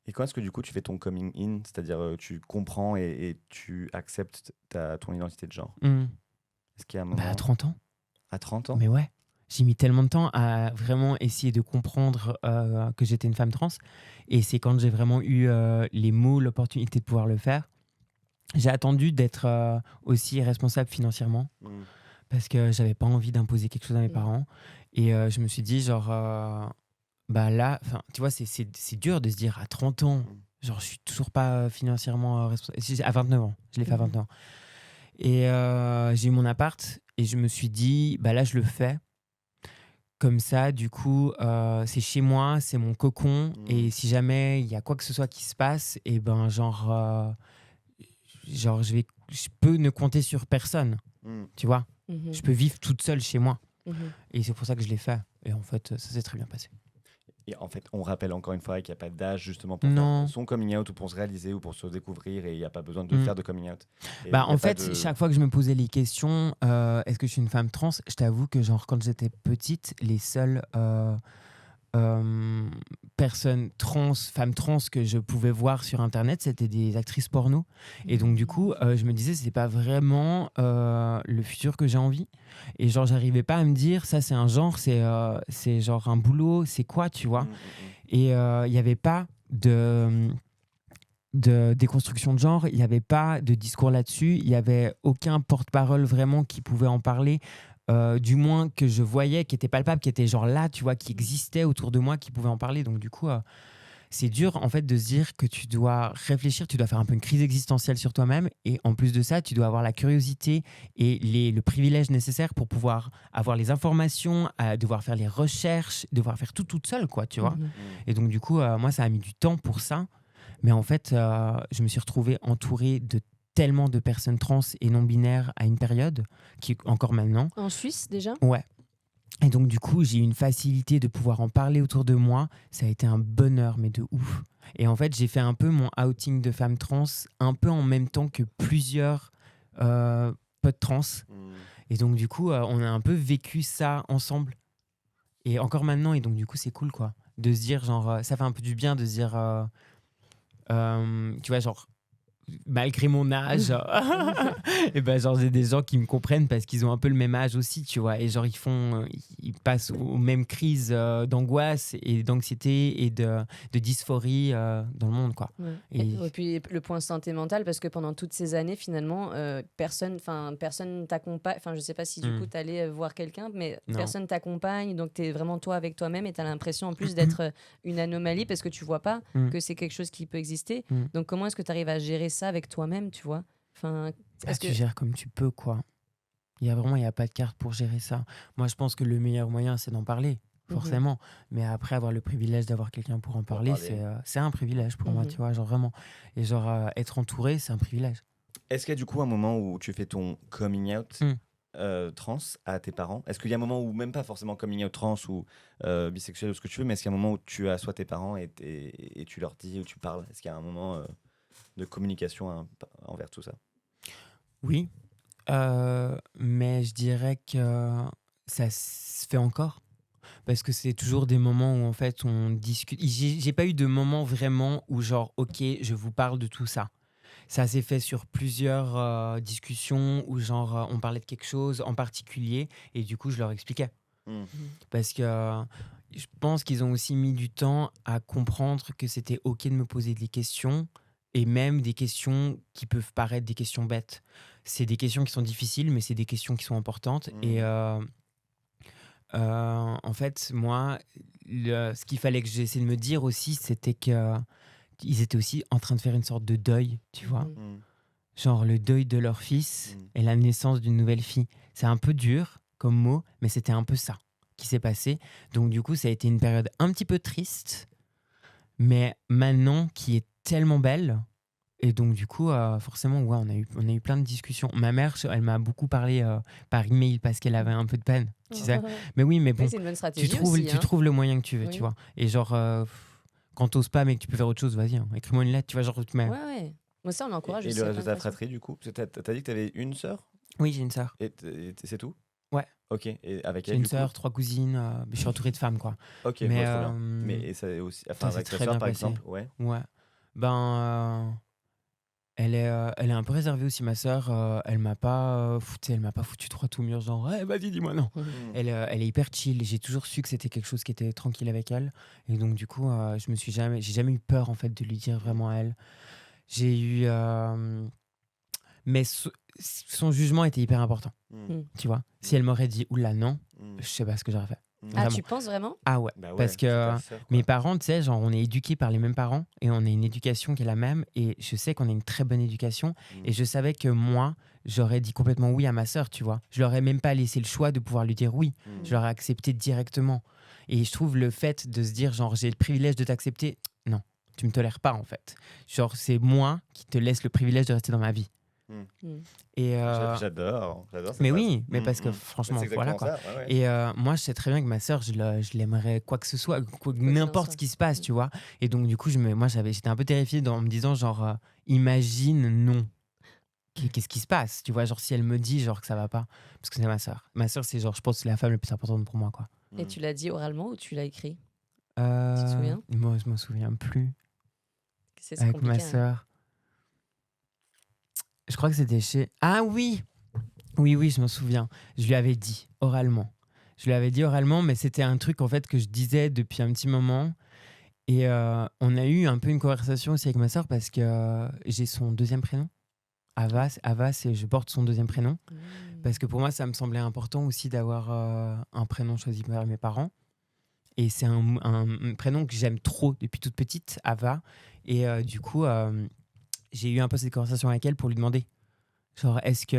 Et quand est-ce que du coup tu fais ton coming in, c'est-à-dire tu comprends et tu acceptes ton identité de genre Hmm. Est-ce qu'il y a un moment Bah, à 30 ans. à 30 ans Mais ouais. J'ai mis tellement de temps à vraiment essayer de comprendre que j'étais une femme trans. Et c'est quand j'ai vraiment eu les mots, l'opportunité de pouvoir le faire. J'ai attendu d'être aussi responsable financièrement Mm. parce que j'avais pas envie d'imposer quelque chose à mes Mm. parents. Et je me suis dit, genre, bah là, tu vois, c'est dur de se dire à 30 ans, genre, je suis toujours pas financièrement responsable. À 29 ans, je l'ai fait à Mhm. 29 ans. Et j'ai eu mon appart et je me suis dit, bah là, je le fais. Comme ça, du coup, c'est chez moi, c'est mon cocon. Mhm. Et si jamais il y a quoi que ce soit qui se passe, et ben, genre je peux ne compter sur personne, Mm. tu vois. Mhm. Je peux vivre toute seule chez moi. Mhm. Et c'est pour ça que je l'ai fait. Et en fait, ça s'est très bien passé. Et en fait, on rappelle encore une fois qu'il n'y a pas d'âge justement pour Non. faire son coming out ou pour se réaliser ou pour se découvrir et il n'y a pas besoin de Mm. faire de coming out. Et Bah, il y a en pas fait, de- chaque fois que je me posais les questions, est-ce que je suis une femme trans, je t'avoue que genre quand j'étais petite, les seules personnes trans, femmes trans que je pouvais voir sur internet, c'était des actrices porno. Et donc du coup, je me disais c'est pas vraiment le futur que j'ai envie. Et genre j'arrivais pas à me dire ça c'est un genre, c'est genre un boulot, c'est quoi, tu vois. Mm, mm, Et il n'y avait pas de déconstruction de genre, il n'y avait pas de discours là-dessus, il n'y avait aucun porte-parole vraiment qui pouvait en parler, du moins que je voyais, qui était palpable, qui était genre là, tu vois, qui existait autour de moi, qui pouvait en parler. Donc du coup, c'est dur en fait de se dire que tu dois réfléchir, tu dois faire un peu une crise existentielle sur toi-même et en plus de ça, tu dois avoir la curiosité et le privilège nécessaire pour pouvoir avoir les informations, devoir faire les recherches, devoir faire tout toute seule, quoi, tu vois. Mhm. Et donc du coup, moi, ça a mis du temps pour ça. Mais en fait, je me suis retrouvée entourée de tellement de personnes trans et non-binaires à une période, qui encore maintenant. En Suisse déjà? Ouais. Et donc, du coup, j'ai eu une facilité de pouvoir en parler autour de moi. Ça a été un bonheur, mais de ouf. Et en fait, j'ai fait un peu mon outing de femme trans, un peu en même temps que plusieurs potes trans. Et donc, du coup, on a un peu vécu ça ensemble. Et encore maintenant, et donc, du coup, c'est cool, quoi. De se dire, genre, ça fait un peu du bien de se dire, tu vois, genre, malgré mon âge, et ben genre j'ai des gens qui me comprennent parce qu'ils ont un peu le même âge aussi, tu vois, et genre ils passent aux mêmes crises d'angoisse et d'anxiété et de dysphorie dans le monde, quoi. Ouais. Et- Et puis le point santé mentale, parce que pendant toutes ces années, finalement, personne t'accompagne. Enfin, je sais pas si du coup tu allais voir quelqu'un, mais Non. personne t'accompagne. Donc tu es vraiment toi avec toi-même et tu as l'impression en plus d'être une anomalie parce que tu vois pas que c'est quelque chose qui peut exister. Donc comment est-ce que tu arrives à gérer ça avec toi-même, tu vois? Enfin, est-ce tu que... gères comme tu peux, quoi. Il y a pas de carte pour gérer ça. Moi, je pense que le meilleur moyen, c'est d'en parler, forcément. Mais après, avoir le privilège d'avoir quelqu'un pour en parler, c'est un privilège pour moi, tu vois, genre vraiment. Et genre, être entouré, c'est un privilège. Est-ce qu'il y a du coup un moment où tu fais ton coming out trans à tes parents? Est-ce qu'il y a un moment où, même pas forcément coming out trans ou bisexuel ou ce que tu veux, mais est-ce qu'il y a un moment où tu assois tes parents et tu leur dis, ou tu parles? Est-ce qu'il y a un moment de communication envers tout ça? Oui, mais je dirais que ça se fait encore. Parce que c'est toujours des moments où en fait on discute. J'ai pas eu de moment vraiment où genre ok, je vous parle de tout ça. Ça s'est fait sur plusieurs discussions où genre on parlait de quelque chose en particulier et du coup je leur expliquais. Parce que je pense qu'ils ont aussi mis du temps à comprendre que c'était ok de me poser des questions et même des questions qui peuvent paraître des questions bêtes. C'est des questions qui sont difficiles, mais c'est des questions qui sont importantes. Et en fait, moi, ce qu'il fallait que j'essaie de me dire aussi, c'était qu'ils étaient aussi en train de faire une sorte de deuil, tu vois. Genre le deuil de leur fils et la naissance d'une nouvelle fille. C'est un peu dur comme mot, mais c'était un peu ça qui s'est passé. Donc du coup, ça a été une période un petit peu triste, mais maintenant qui est tellement belle. Et donc du coup, forcément, ouais, on a eu plein de discussions. Ma mère, elle m'a beaucoup parlé par email parce qu'elle avait un peu de peine, tu sais. Mais oui, mais bon, c'est une bonne stratégie tu trouves, aussi, tu hein. trouves le moyen que tu veux, Oui. tu vois. Et genre, quand t'oses pas, mais que tu peux faire autre chose, vas-y, hein, écris-moi une lettre, tu vois, genre, tu mets... Ouais. Moi, ça, on encourage Et aussi. le à reste de plein ta façons. fratrie, du coup? Parce que t'as dit que t'avais une sœur Oui, j'ai une sœur. et c'est tout? Ouais. Ok, et avec J'ai elle, une du coup? sœur, 3 cousines, je suis entouré de femmes, quoi. Ok, Mais, bon, trop bien. Mais et ça est aussi, enfin, ça avec s'est ta très sœur, bien par passé. exemple, ouais. Ouais. Ben, elle est un peu réservée aussi, ma sœur. Elle m'a pas foutu droit tout mur, genre, hey, vas-y, dis-moi non. Elle est hyper chill. J'ai toujours su que c'était quelque chose qui était tranquille avec elle. Et donc, du coup, j'ai jamais eu peur, en fait, de lui dire vraiment à elle. J'ai eu. Mais son jugement était hyper important. Tu vois, si elle m'aurait dit, oula, non, je sais pas ce que j'aurais fait. Ah, Vraiment. tu penses vraiment? Ah ouais, Bah ouais, parce c'est que ta sœur, quoi. mes parents, tu sais, genre on est éduqués par les mêmes parents et on a une éducation qui est la même et je sais qu'on a une très bonne éducation et je savais que moi, j'aurais dit complètement oui à ma sœur, tu vois. Je leur ai même pas laissé le choix de pouvoir lui dire oui. Je l'aurais accepté directement. Et je trouve le fait de se dire genre j'ai le privilège de t'accepter, non, tu me tolères pas en fait. Genre c'est moi qui te laisse le privilège de rester dans ma vie. Et J'adore cette mais phrase. oui, mais parce que franchement, C'est voilà exactement quoi. ça, ouais. Et moi, je sais très bien que ma sœur, je l'aimerais quoi que ce soit, n'importe ce qui se passe, tu vois. Et donc, du coup, j'étais un peu terrifiée en me disant, genre, imagine, non. Qu'est-ce qui se passe, tu vois, genre, si elle me dit, genre, que ça va pas. Parce que c'est ma sœur. Ma sœur, c'est genre, je pense, c'est la femme la plus importante pour moi, quoi. Et tu l'as dit oralement ou tu l'as écrit? Tu te souviens? Moi, je m'en souviens plus. C'est Avec ma compliqué, hein. sœur. Je crois que c'était chez... Ah oui! Oui, je m'en souviens. Je lui avais dit oralement. Mais c'était un truc en fait que je disais depuis un petit moment. Et on a eu un peu une conversation aussi avec ma sœur parce que j'ai son deuxième prénom. Avas, et je porte son deuxième prénom. Parce que pour moi, ça me semblait important aussi d'avoir un prénom choisi par mes parents. Et c'est un prénom que j'aime trop depuis toute petite, Ava. Et du coup, j'ai eu un peu cette conversation avec elle pour lui demander, genre, est-ce que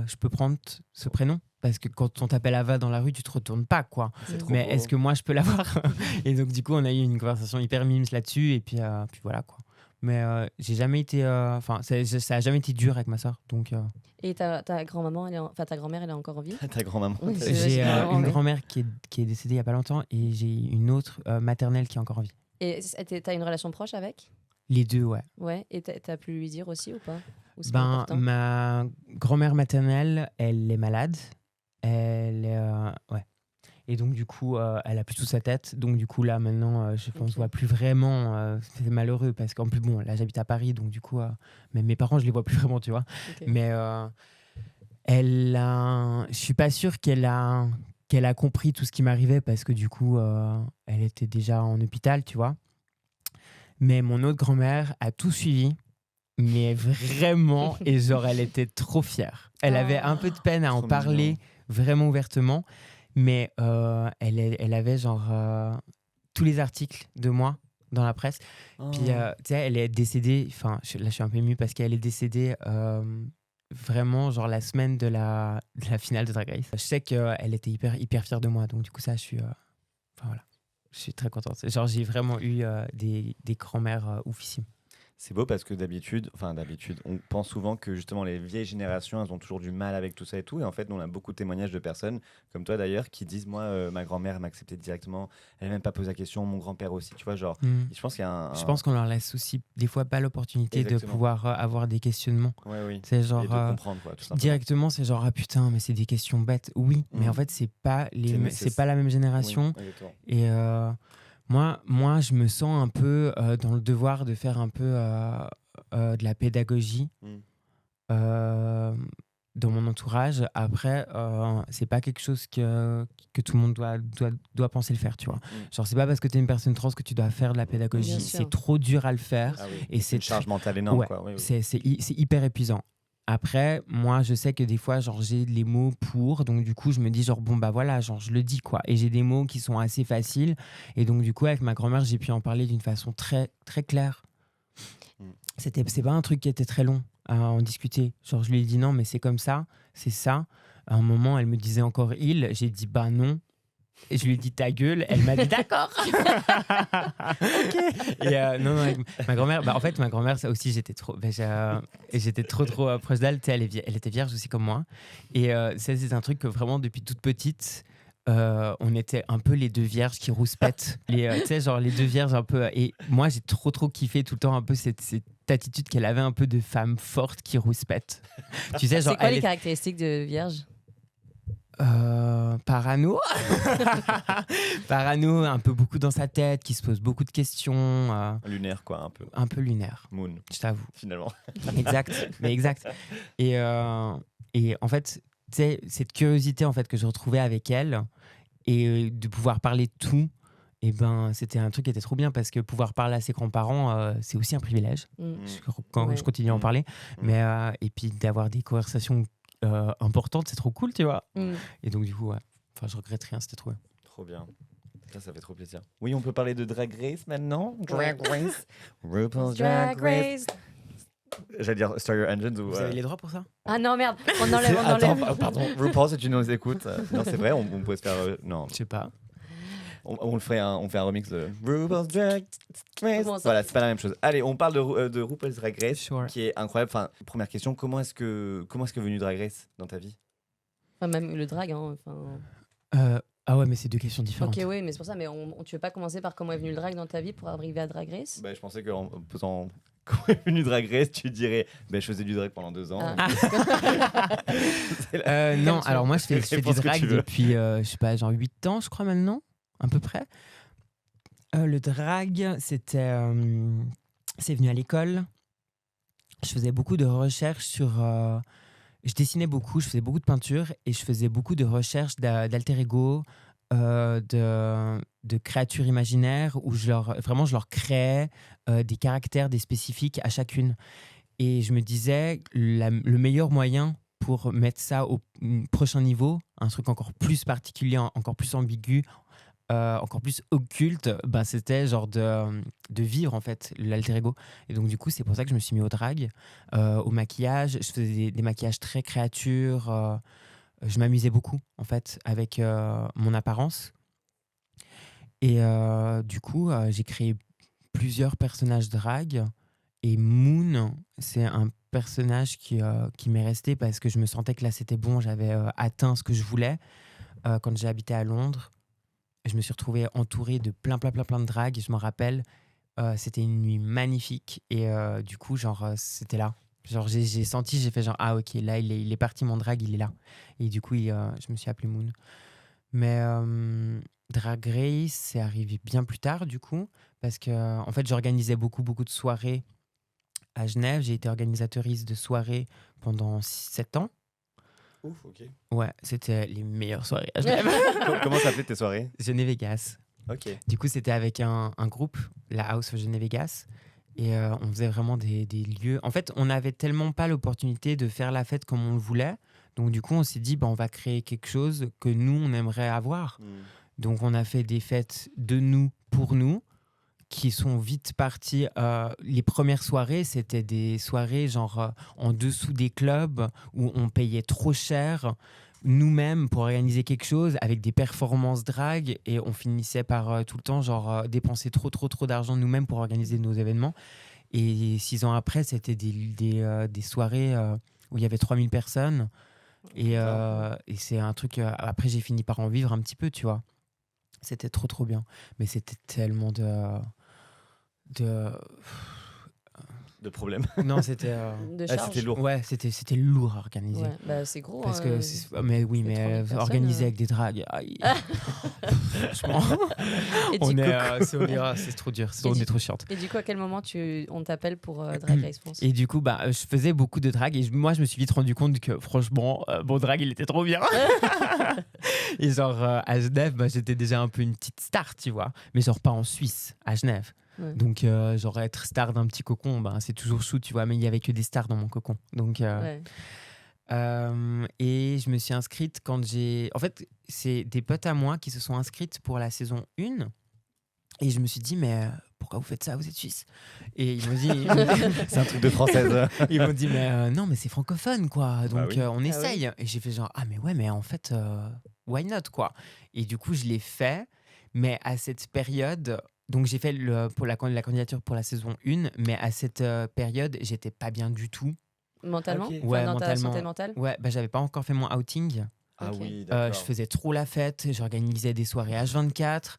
je peux prendre ce prénom ? Parce que quand on t'appelle Ava dans la rue, tu te retournes pas, quoi. C'est trop Mais beau. est-ce que moi, je peux l'avoir ? Et donc, du coup, on a eu une conversation hyper mimes là-dessus. Et puis voilà, quoi. Mais j'ai jamais été... Enfin, ça a jamais été dur avec ma soeur. Donc, Et ta grand-maman, ta grand-mère, elle est encore en vie? Ta grand-maman. Oui, t'as c'est dit. vrai. j'ai vraiment, une mais- grand-mère qui est décédée il y a pas longtemps. Et j'ai une autre maternelle qui est encore en vie. Et t'as une relation proche avec? Les deux, ouais. Ouais. Et t'as pu lui dire aussi ou pas? Ou c'est pas Ben, important? ma grand-mère maternelle, elle est malade. Elle est, ouais. Et donc, du coup, elle a plus toute sa tête. Donc, du coup, là, maintenant, je pense, Ok. voit plus vraiment. C'est malheureux parce qu'en plus, bon, là, j'habite à Paris. Donc, du coup, même mes parents, je les vois plus vraiment, tu vois. Ok. Mais je suis pas sûr qu'elle a compris tout ce qui m'arrivait parce que, du coup, elle était déjà en hôpital, tu vois. Mais mon autre grand-mère a tout suivi. Mais vraiment, et genre, elle était trop fière. Elle avait un peu de peine à en Trop parler mignon. vraiment ouvertement, mais elle avait genre tous les articles de moi dans la presse. Puis, tu sais, elle est décédée, enfin, là, je suis un peu émue parce qu'elle est décédée vraiment, genre, la semaine de la finale de Drag Race. Je sais qu'elle était hyper fière de moi, donc du coup, ça, je suis... Enfin, voilà. Je suis très contente. Genre, j'ai vraiment eu des grands-mères oufissimes. C'est beau parce que d'habitude, on pense souvent que justement les vieilles générations, elles ont toujours du mal avec tout ça et tout. Et en fait, nous, on a beaucoup de témoignages de personnes, comme toi d'ailleurs, qui disent, moi, ma grand-mère m'a accepté directement, elle n'a même pas posé la question, mon grand-père aussi, tu vois, genre. Je pense qu'il y a un... Je pense qu'on leur laisse aussi des fois pas l'opportunité de Exactement. pouvoir avoir des questionnements. Ouais, oui. C'est genre Et de comprendre, quoi, tout simplement. directement, c'est genre ah putain, mais c'est des questions bêtes. Oui, mais en fait c'est pas c'est pas la même génération. Oui, exactement. Et moi, je me sens un peu dans le devoir de faire un peu de la pédagogie dans mon entourage. Après, c'est pas quelque chose que tout le monde doit penser le faire, tu vois. Genre, c'est pas parce que tu es une personne trans que tu dois faire de la pédagogie. Bien sûr. C'est trop dur à le faire. Ah oui. Et C'est une c'est charge mentale énorme, Ouais, quoi. Oui, oui. c'est hyper épuisant. Après, moi, je sais que des fois, genre, j'ai les mots pour, donc du coup, je me dis genre bon bah voilà, genre je le dis quoi. Et j'ai des mots qui sont assez faciles, et donc du coup, avec ma grand-mère, j'ai pu en parler d'une façon très très claire. C'est pas un truc qui était très long à en discuter. Genre, je lui ai dit non, mais c'est comme ça, c'est ça. À un moment, elle me disait encore il, j'ai dit bah non. Et je lui ai dit ta gueule, elle m'a dit d'accord. Et non, avec ma grand-mère, bah, en fait, ma grand-mère, ça aussi, j'étais trop proche d'elle. Tu sais, elle était vierge aussi comme moi. Et ça, c'est un truc que vraiment, depuis toute petite, on était un peu les deux vierges qui rouspètent. Tu sais, genre les deux vierges un peu. Et moi, j'ai trop kiffé tout le temps un peu cette attitude qu'elle avait un peu de femme forte qui rouspète. Tu sais, genre. C'est quoi les caractéristiques de vierge? Parano. Parano, un peu beaucoup dans sa tête, qui se pose beaucoup de questions. Lunaire, quoi, un peu. Un peu lunaire, Moon, je t'avoue. finalement. Exact, mais exact. Et en fait, tu sais, cette curiosité en fait, que je retrouvais avec elle, et de pouvoir parler de tout, et ben, c'était un truc qui était trop bien, parce que pouvoir parler à ses grands-parents, c'est aussi un privilège. Quand Ouais. je continue à en parler. Mais, et puis d'avoir des conversations importantes, c'est trop cool, tu vois. Et donc, du coup, ouais. Enfin, je regrette rien, c'était trop bien. Trop bien. Ça fait trop plaisir. Oui, on peut parler de Drag Race maintenant. Drag Race. RuPaul's Drag Race. J'allais dire Stir Your Engines ou... Vous avez les droits pour ça? Ah non, merde, on enlève. Attends, pardon. RuPaul, si tu nous écoutes. Non, c'est vrai, on pourrait se faire... non, Je sais pas. on fait un remix de RuPaul's Drag Race. Comment ça? Voilà, c'est pas la même chose. Allez, on parle de RuPaul's Drag Race, Sure. qui est incroyable. Enfin, première question, comment est-ce que est venu Drag Race dans ta vie? Enfin, même le drag, hein. Enfin... Ah ouais, mais c'est deux questions différentes. Ok, oui, mais c'est pour ça. Mais tu veux pas commencer par comment est venu le drag dans ta vie pour arriver à Drag Race? Bah, je pensais qu'en posant comment est venu Drag Race, tu dirais je faisais du drag pendant 2 ans. Ah. Non, alors moi je fais du Réponse que drag tu veux. depuis, je sais pas, genre 8 ans, je crois maintenant, à peu près. Le drag, c'est venu à l'école. Je faisais beaucoup de recherches sur... je dessinais beaucoup, je faisais beaucoup de peinture, et je faisais beaucoup de recherches d'alter ego, de créatures imaginaires, où je leur créais des caractères, des spécifiques à chacune. Et je me disais, le meilleur moyen pour mettre ça au prochain niveau, un truc encore plus particulier, encore plus ambigu, encore plus occulte, ben, c'était genre de vivre en fait l'alter ego. Et donc du coup, c'est pour ça que je me suis mis au drag, au maquillage. Je faisais des maquillages très créatures. Je m'amusais beaucoup en fait avec mon apparence. Et du coup, j'ai créé plusieurs personnages drag. Et Moon, c'est un personnage qui m'est resté parce que je me sentais que là, c'était bon. J'avais atteint ce que je voulais. Quand j'ai habité à Londres, je me suis retrouvée entourée de plein de drag. Je me rappelle, c'était une nuit magnifique. Et du coup, genre, c'était là. Genre, j'ai senti, j'ai fait genre, ah ok, là, il est parti, mon drag, il est là. Et du coup, je me suis appelée Moon. Mais Drag Race, c'est arrivé bien plus tard, du coup, parce que en fait, j'organisais beaucoup de soirées à Genève. J'ai été organisatrice de soirées pendant 7 ans. Ouf, ok. Ouais, c'était les meilleures soirées à Genève. Comment s'appelaient tes soirées? Genevegas. Ok. Du coup, c'était avec un groupe, la House of Genevegas. Et on faisait vraiment des lieux. En fait, on n'avait tellement pas l'opportunité de faire la fête comme on le voulait. Donc, du coup, on s'est dit, on va créer quelque chose que nous, on aimerait avoir. Donc, on a fait des fêtes de nous, pour nous, qui sont vite parties. Les premières soirées, c'était des soirées genre en dessous des clubs où on payait trop cher nous-mêmes pour organiser quelque chose avec des performances drag et on finissait par tout le temps genre dépenser trop d'argent nous-mêmes pour organiser nos événements. Et 6 ans après, c'était des soirées où il y avait 3000 personnes et c'est un truc... après, j'ai fini par en vivre un petit peu, tu vois. C'était trop bien. Mais c'était tellement de problèmes. Non, c'était De charge. C'était lourd. Ouais, c'était lourd à organiser. Ouais, bah, c'est gros. Parce que mais oui, c'est 3000 personnes, organiser avec des dragues. Franchement, Et du coup- c'est trop dur, Et on du- est trop chiante. Et du coup, à quel moment on t'appelle pour Drag Race France? Et du coup, je faisais beaucoup de drague et moi, je me suis vite rendu compte que franchement, mon drague, il était trop bien. Et genre, à Genève, j'étais déjà un peu une petite star, tu vois. Mais genre pas en Suisse, à Genève. Ouais. Donc, genre être star d'un petit cocon, c'est toujours chou, tu vois. Mais il y avait que des stars dans mon cocon. Donc, Ouais. et je me suis inscrite quand j'ai... En fait, c'est des potes à moi qui se sont inscrites pour la saison 1. Et je me suis dit, mais pourquoi vous faites ça? Vous êtes suisse? Et ils m'ont dit... C'est un truc de française. Ils m'ont dit, mais non, mais c'est francophone, quoi. Donc, oui. on essaye. Et j'ai fait genre, ah, mais ouais, mais en fait, why not, quoi. Et du coup, je l'ai fait. Mais à cette période... Donc, j'ai fait pour la candidature pour la saison 1. Mais à cette période, j'étais pas bien du tout. Mentalement? Ok. Enfin, Ouais, dans ta mentalement. santé mentale? Ouais, j'avais pas encore fait mon outing. Ah Ok. oui, d'accord. Je faisais trop la fête. J'organisais des soirées H24.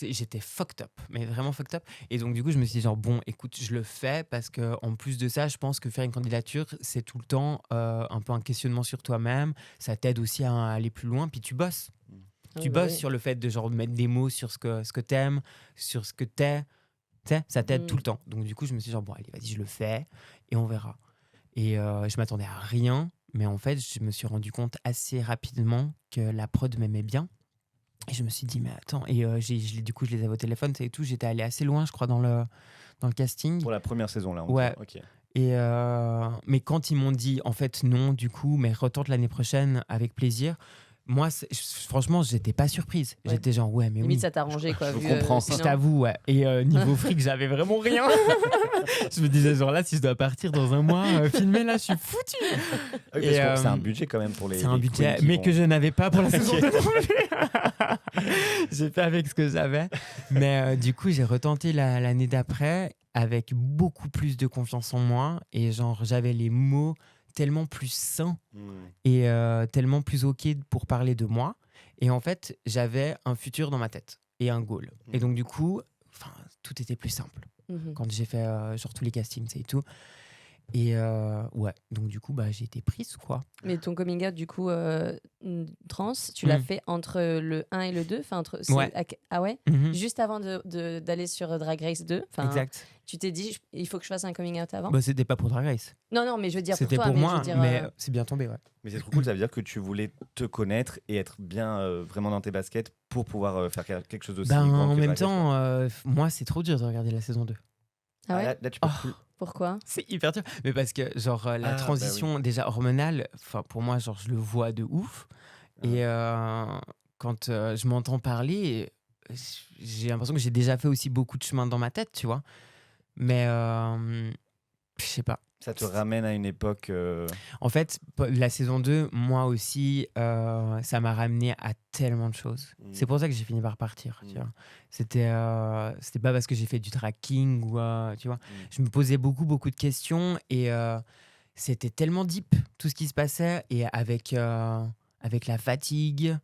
J'étais fucked up, mais vraiment fucked up. Et donc, du coup, je me suis dit, genre, bon, écoute, je le fais parce qu'en plus de ça, je pense que faire une candidature, c'est tout le temps un peu un questionnement sur toi-même. Ça t'aide aussi à aller plus loin, puis tu bosses. Tu bosses sur le fait de genre mettre des mots sur ce que t'aimes, sur ce que t'es. Tu sais, ça t'aide tout le temps. Donc, du coup, je me suis dit, genre, bon, allez, vas-y, je le fais et on verra. Et je m'attendais à rien, mais en fait, je me suis rendu compte assez rapidement que la prod m'aimait bien. Et je me suis dit, mais attends. Et du coup, je les avais au téléphone et tout. J'étais allé assez loin, je crois, dans le casting. Pour la première saison, là. Ouais. Ok. Et mais quand ils m'ont dit, en fait, non, du coup, mais retente l'année prochaine avec plaisir. Moi, franchement, j'étais pas surprise. Ouais. J'étais genre, ouais, mais Limite, oui. ça t'a arrangé, quoi. je vu, comprends. Je sinon- t'avoue, ouais. Et niveau fric, j'avais vraiment rien. Je me disais, genre là, si je dois partir dans un mois, filmer, là, je suis foutu. Oui, parce Et, que c'est un budget quand même pour les. C'est un les budget, queens qui mais vont- que je n'avais pas pour la saison 2 non plus. J'ai fait avec ce que j'avais. Mais du coup, j'ai retenté l'année d'après avec beaucoup plus de confiance en moi. Et genre, j'avais les mots tellement plus sains et tellement plus OK pour parler de moi. Et en fait, j'avais un futur dans ma tête et un goal. Et donc, du coup, tout était plus simple. Mhm. Quand j'ai fait genre tous les castings et tout. Et ouais, donc du coup, j'ai été prise, quoi. Mais ton coming out, du coup, trans, tu l'as fait entre le 1 et le 2? Enfin, Ouais. Ah ouais? Mhm. Juste avant d'aller sur Drag Race 2? Enfin, Exact. tu t'es dit, il faut que je fasse un coming out avant? C'était pas pour Drag Race. Non, mais je veux dire pour C'était toi. pour mais moi, je veux dire, mais c'est bien tombé, ouais. Mais c'est trop cool, ça veut dire que tu voulais te connaître et être bien vraiment dans tes baskets pour pouvoir faire quelque chose aussi grand En que même Drag Race, quoi. temps, moi, c'est trop dur de regarder la saison 2. Ah ouais? Là, tu peux Oh. plus- Pourquoi? C'est hyper dur. Mais parce que, genre, la bah transition déjà hormonale, pour moi, genre, je le vois de ouf. Et quand je m'entends parler, j'ai l'impression que j'ai déjà fait aussi beaucoup de chemin dans ma tête, tu vois. Mais je sais pas. Ça te ramène à une époque. En fait, la saison 2, moi aussi, ça m'a ramené à tellement de choses. C'est pour ça que j'ai fini par partir. Tu vois. C'était pas parce que j'ai fait du tracking ou tu vois. Je me posais beaucoup de questions et c'était tellement deep tout ce qui se passait et avec la fatigue.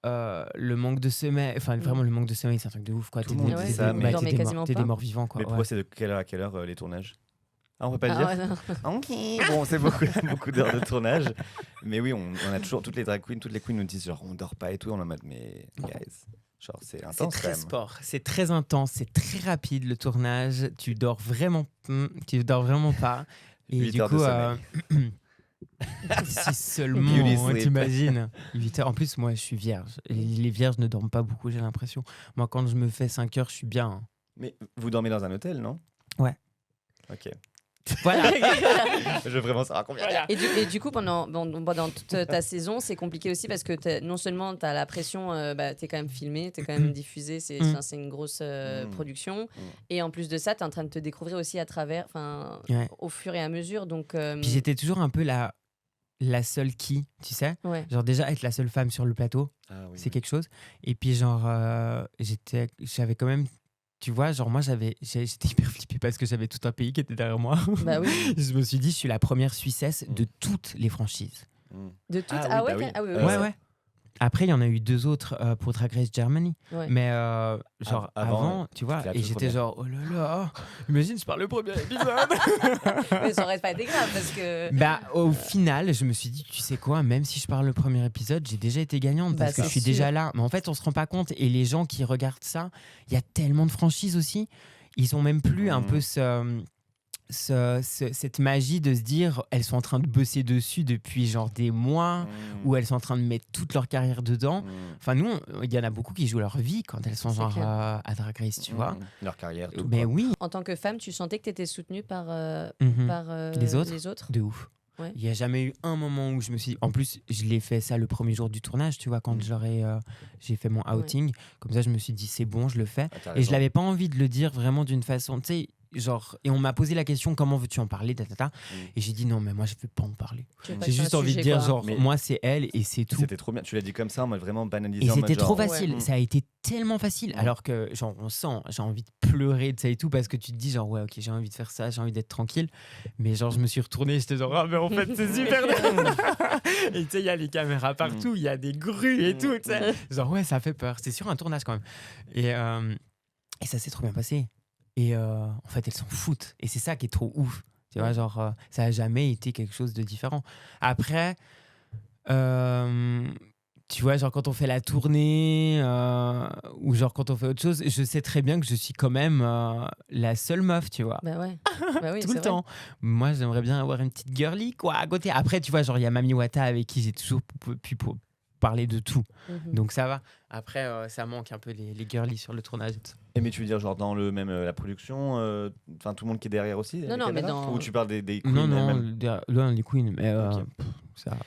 Le manque de sommeil, enfin vraiment le manque de sommeil, c'est un truc de ouf quoi. Tout le monde dit ça, mais- dormais quasiment T'es pas. des morts vivants quoi. Mais pour ouais. toi, c'est de quelle heure à quelle heure les tournages? Ah, on peut pas le Ah dire. ouais, non. Ok, bon, c'est beaucoup d'heures de tournage. Mais oui, on a toujours toutes les drag queens, toutes les queens nous disent genre on dort pas et tout. On est en mode mais guys, genre c'est C'est intense quand très même. sport, c'est très intense, c'est très rapide le tournage. Tu dors vraiment pas. Et 8 du heures coup, de sommeil. si seulement, Beauty sleep. t'imagines. 8 heures. En plus, moi, je suis vierge. Et les vierges ne dorment pas beaucoup, j'ai l'impression. Moi, quand je me fais 5 heures, je suis bien. hein. Mais vous dormez dans un hôtel, non? Ouais. Ok. Voilà. Je veux vraiment savoir combien. Et du coup, pendant toute ta saison, c'est compliqué aussi parce que non seulement tu as la pression, tu es quand même filmé, tu es quand même diffusé, c'est une grosse production. Et en plus de ça, tu es en train de te découvrir aussi à travers, Ouais. au fur et à mesure. Donc, Puis j'étais toujours un peu la seule qui, tu sais. ouais. Genre déjà être la seule femme sur le plateau, Ah oui. c'est quelque chose. Et puis genre, j'avais quand même, tu vois, genre moi j'étais hyper flippée parce que j'avais tout un pays qui était derrière moi. Bah oui. Je me suis dit, je suis la première Suissesse de toutes les franchises. De toutes. Ah oui, bah oui. Ah oui, Ouais. Après, il y en a eu 2 autres pour Drag Race Germany. Ouais. Mais genre Avant, avant, tu vois, c'était la et toute j'étais première. genre, oh là là, imagine, je parle le premier épisode. Mais ça aurait pas été grave parce que. Bah, au final, je me suis dit, tu sais quoi, même si je parle le premier épisode, j'ai déjà été gagnante Bah, parce que c'est je suis sûr. déjà là. Mais en fait, on se rend pas compte. Et les gens qui regardent ça, il y a tellement de franchises aussi. Ils ont même plus un peu cette magie de se dire, elles sont en train de bosser dessus depuis genre des mois, ou elles sont en train de mettre toute leur carrière dedans. Enfin, nous, il y en a beaucoup qui jouent leur vie quand elles sont C'est genre clair. à Drag Race, tu vois. Leur carrière, tout. Mais quoi. oui, En tant que femme, tu sentais que tu étais soutenue par, Mhm. les Les autres. de ouf. Ouais. Il n'y a jamais eu un moment où je me suis dit... En plus, je l'ai fait ça le premier jour du tournage, tu vois, quand j'ai fait mon outing. Comme ça, je me suis dit, c'est bon, je le fais. Ah, t'as Et raison. je l'avais pas envie de le dire vraiment d'une façon, tu sais, genre... Et on m'a posé la question, comment veux-tu en parler, tatata. Et j'ai dit, non, mais moi, je veux pas en parler. Tu veux pas J'ai que c'est juste un envie de sujet, dire, quoi. genre, Mais- moi, c'est elle et c'est tout. C'était trop bien. Tu l'as dit comme ça, en mode vraiment banalisé. Et en mode c'était trop genre, facile, ouais. ça a été tellement facile. Alors que, genre, on sent, j'ai envie de pleurer de ça et tout, parce que tu te dis, genre, ouais, ok, j'ai envie de faire ça, j'ai envie d'être tranquille. Mais genre, je me suis retourné, j'étais genre, ah, mais en fait, c'est super bien. Et tu sais, il y a les caméras partout, il y a des grues et tout, tu sais. Genre, ouais, ça fait peur. C'est sur un tournage quand même. Et ça s'est trop bien passé. Et en fait, elles s'en foutent. Et c'est ça qui est trop ouf. Tu vois, genre, ça a jamais été quelque chose de différent. Après, tu vois, genre quand on fait la tournée ou genre quand on fait autre chose, je sais très bien que je suis quand même la seule meuf, tu vois. Bah ouais. Bah oui, Tout c'est le vrai. temps. Moi, j'aimerais bien avoir une petite girly, quoi, à côté. Après, tu vois, genre, il y a Mami Wata avec qui j'ai toujours pu parler de tout. Mhm. Donc, ça va. Après, ça manque un peu les girlies sur le tournage. Et mais tu veux dire genre dans le même la production, enfin tout le monde qui est derrière aussi. Non, les non, mais caméras dans- Ou tu parles des queens Non, non, elles-mêmes là, les queens. Mais Ok. ça.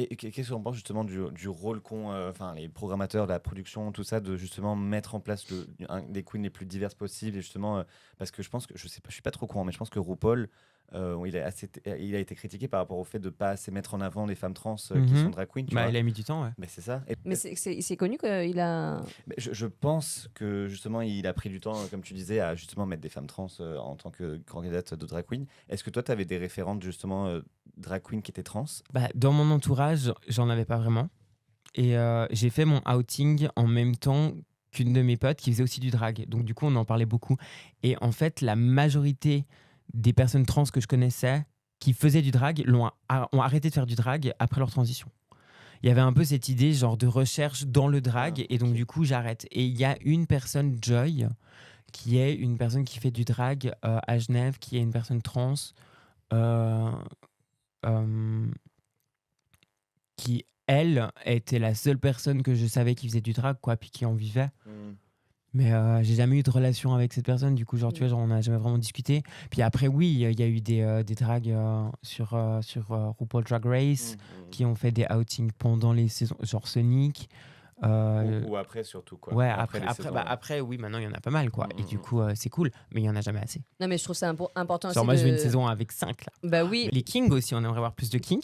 Et qu'est-ce qu'on pense justement du rôle qu'ont enfin les programmateurs de la production, tout ça, de justement mettre en place des queens les plus diverses possibles et justement parce que je pense que je sais pas, je suis pas trop courant, mais je pense que RuPaul il a été critiqué par rapport au fait de pas assez mettre en avant les femmes trans qui Mhm. sont drag queens. Tu Bah, vois. il a mis du temps, ouais. Mais c'est ça. Et- Mais c'est connu qu'il a. mais je pense que justement il a pris du temps, comme tu disais, à justement mettre des femmes trans en tant que candidate de drag queen. Est-ce que toi tu avais des référentes justement drag queen qui étaient trans? Bah, dans mon entourage, j'en avais pas vraiment. Et j'ai fait mon outing en même temps qu'une de mes potes qui faisait aussi du drag. Donc du coup, on en parlait beaucoup. Et en fait, la majorité des personnes trans que je connaissais qui faisaient du drag ont arrêté de faire du drag après leur transition. Il y avait un peu cette idée genre de recherche dans le drag et donc du coup, j'arrête. Et il y a une personne, Joy, qui est une personne qui fait du drag à Genève, qui est une personne trans qui, elle, était la seule personne que je savais qui faisait du drag, quoi, puis qui en vivait. Mais j'ai jamais eu de relation avec cette personne, du coup, genre, tu vois, genre, on n'a jamais vraiment discuté. Puis après, oui, il y a eu des drags sur RuPaul Drag Race qui ont fait des outings pendant les saisons, genre Sonic. Ou après surtout quoi. Ouais, les après, saisons, après, oui, maintenant il y en a pas mal, quoi. Et du coup, c'est cool, mais il y en a jamais assez. Non, mais je trouve ça important Genre, aussi moi, de... je veux une saison avec 5 là. Bah oui. Les Kings aussi, on aimerait avoir plus de Kings.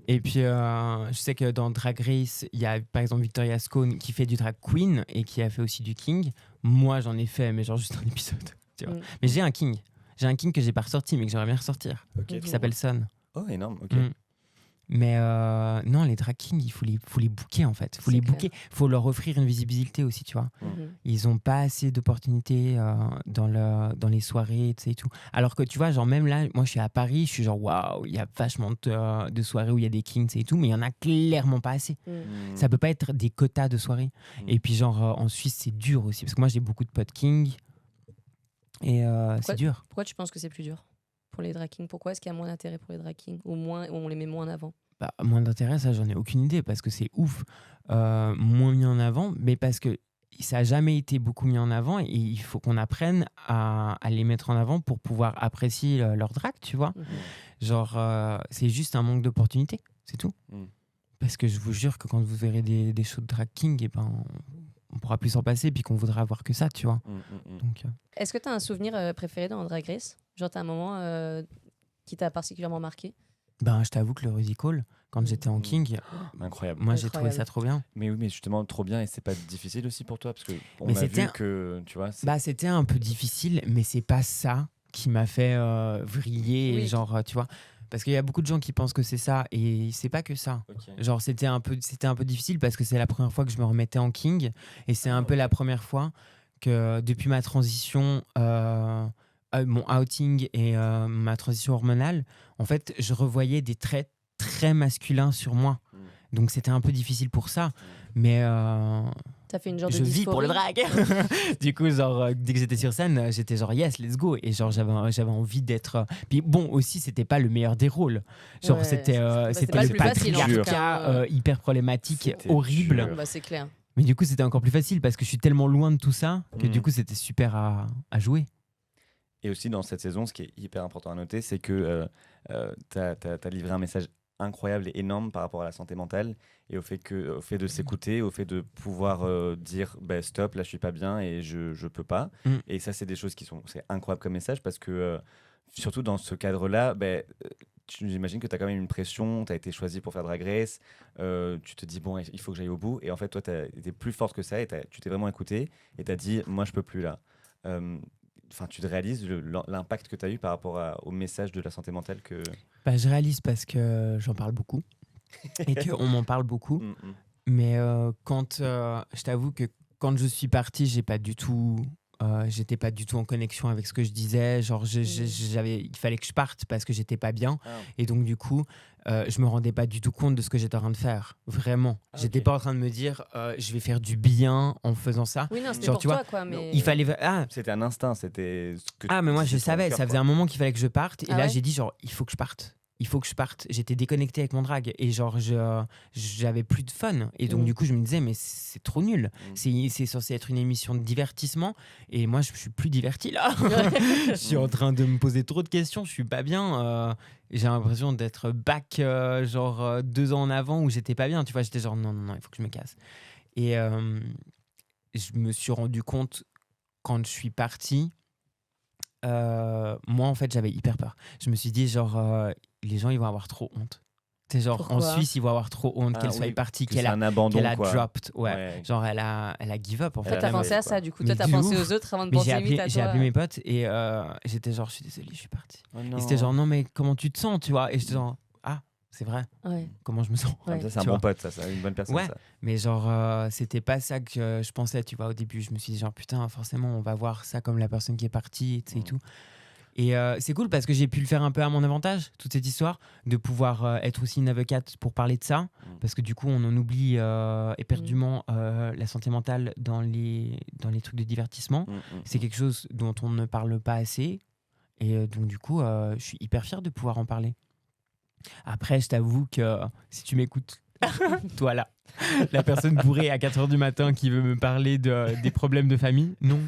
Et puis, je sais que dans Drag Race, il y a par exemple Victoria Scone qui fait du drag queen et qui a fait aussi du King. Moi, j'en ai fait, mais genre juste un épisode. Tu vois. Mais j'ai un King. J'ai un King que j'ai pas ressorti, mais que j'aimerais bien ressortir. Qui s'appelle Son. Oh, énorme, ok. Mais non, les drag kings, il faut les booker en fait. Il faut leur offrir une visibilité aussi, tu vois. Ils ont pas assez d'opportunités dans les soirées, tu sais, et tout. Alors que tu vois, genre même là, moi je suis à Paris, je suis genre waouh, il y a vachement de soirées où il y a des kings et tout, mais il y en a clairement pas assez. Ça peut pas être des quotas de soirées. Et puis genre en Suisse, c'est dur aussi, parce que moi j'ai beaucoup de potes kings et c'est dur. Pourquoi tu penses que c'est plus dur pour les drag kings? Pourquoi est-ce qu'il y a moins d'intérêt pour les drag kings, ou moins, on les met moins en avant? Moins d'intérêt, ça j'en ai aucune idée, parce que c'est ouf, moins mis en avant, mais parce que ça n'a jamais été beaucoup mis en avant et il faut qu'on apprenne à les mettre en avant pour pouvoir apprécier leur drag, tu vois. Genre, c'est juste un manque d'opportunité, c'est tout. Parce que je vous jure que quand vous verrez des shows de drag king, et ben, on pourra plus s'en passer, puis qu'on voudra avoir que ça, tu vois. Donc, est-ce que tu as un souvenir préféré dans Drag Race? Genre, tu as un moment qui t'a particulièrement marqué? Ben, je t'avoue que le Rusty Call, quand j'étais en King, incroyable. Moi, j'ai trouvé ça trop bien. Mais oui, mais justement, trop bien. Et c'est pas difficile aussi pour toi? Parce qu'on a vu que, tu vois... C'était un peu difficile, mais c'est pas ça qui m'a fait vriller, genre, tu vois. Parce qu'il y a beaucoup de gens qui pensent que c'est ça, et c'est pas que ça. Genre, c'était un peu difficile parce que c'est la première fois que je me remettais en King, et c'est un peu la première fois que, depuis ma transition... mon outing et ma transition hormonale, en fait, je revoyais des traits très masculins sur moi. Donc, c'était un peu difficile pour ça. Mais t'as fait une genre je vis pour le drag. Du coup, genre, dès que j'étais sur scène, j'étais genre yes, let's go. Et genre, j'avais envie d'être. Puis bon, aussi, c'était pas le meilleur des rôles. Genre, c'était le patriarcat hyper problématique, horrible. Bah, c'est clair. Mais du coup, c'était encore plus facile parce que je suis tellement loin de tout ça que du coup, c'était super à jouer. Et aussi dans cette saison, ce qui est hyper important à noter, c'est que tu as livré un message incroyable et énorme par rapport à la santé mentale et au fait de s'écouter, au fait de pouvoir dire bah, stop, là je suis pas bien et je peux pas. Et ça, c'est des choses c'est incroyable comme message parce que surtout dans ce cadre-là, j'imagine que tu as quand même une pression, tu as été choisi pour faire Drag Race, tu te dis bon, il faut que j'aille au bout. Et en fait, toi, tu étais plus forte que ça et tu t'es vraiment écouté et tu as dit moi je peux plus là. Enfin, tu te réalises l'impact que tu as eu par rapport au message de la santé mentale que... Je réalise parce que j'en parle beaucoup et qu'on m'en parle beaucoup. Mais je t'avoue que quand je suis partie, j'étais pas du tout en connexion avec ce que je disais. Genre, il fallait que je parte parce que j'étais pas bien. Et donc, du coup, je me rendais pas du tout compte de ce que j'étais en train de faire. Vraiment. J'étais pas en train de me dire, je vais faire du bien en faisant ça. Oui, non, c'était genre, pour toi, quoi. Mais... Il fallait... C'était un instinct, c'était... mais moi, je savais. Ça faisait un moment qu'il fallait que je parte. Et là, j'ai dit, genre, il faut que je parte. J'étais déconnecté avec mon drag et genre j'avais plus de fun et donc du coup je me disais mais c'est trop nul. C'est censé être une émission de divertissement et moi je suis plus diverti là. Je suis en train de me poser trop de questions, je suis pas bien. J'ai l'impression d'être back 2 ans en avant où j'étais pas bien, tu vois, j'étais genre non, il faut que je me casse. Et je me suis rendu compte quand je suis parti, moi en fait j'avais hyper peur. Je me suis dit genre les gens ils vont avoir trop honte. C'est genre pourquoi? En Suisse ils vont avoir trop honte qu'elle soit partie, qu'elle a dropped, genre elle a give up en fait. Toi t'as pensé à ça du coup, toi Mais t'as pensé aux autres avant de penser vite à toi. J'ai appelé mes potes et j'étais genre je suis désolée je suis partie. Et c'était genre non mais comment tu te sens, tu vois, et j'étais genre c'est vrai. Comment je me sens. Ça, c'est un bon pote, ça, une bonne personne. Ça. Mais genre, c'était pas ça que je pensais, tu vois, au début. Je me suis dit, genre, putain, forcément, on va voir ça comme la personne qui est partie, et tout. Et c'est cool parce que j'ai pu le faire un peu à mon avantage, toute cette histoire, de pouvoir être aussi une avocate pour parler de ça. Parce que du coup, on en oublie éperdument la santé mentale dans les trucs de divertissement. C'est quelque chose dont on ne parle pas assez. Et donc, du coup, je suis hyper fier de pouvoir en parler. Après, je t'avoue que si tu m'écoutes Toi là, la personne bourrée à 4h du matin qui veut me parler des problèmes de famille, non.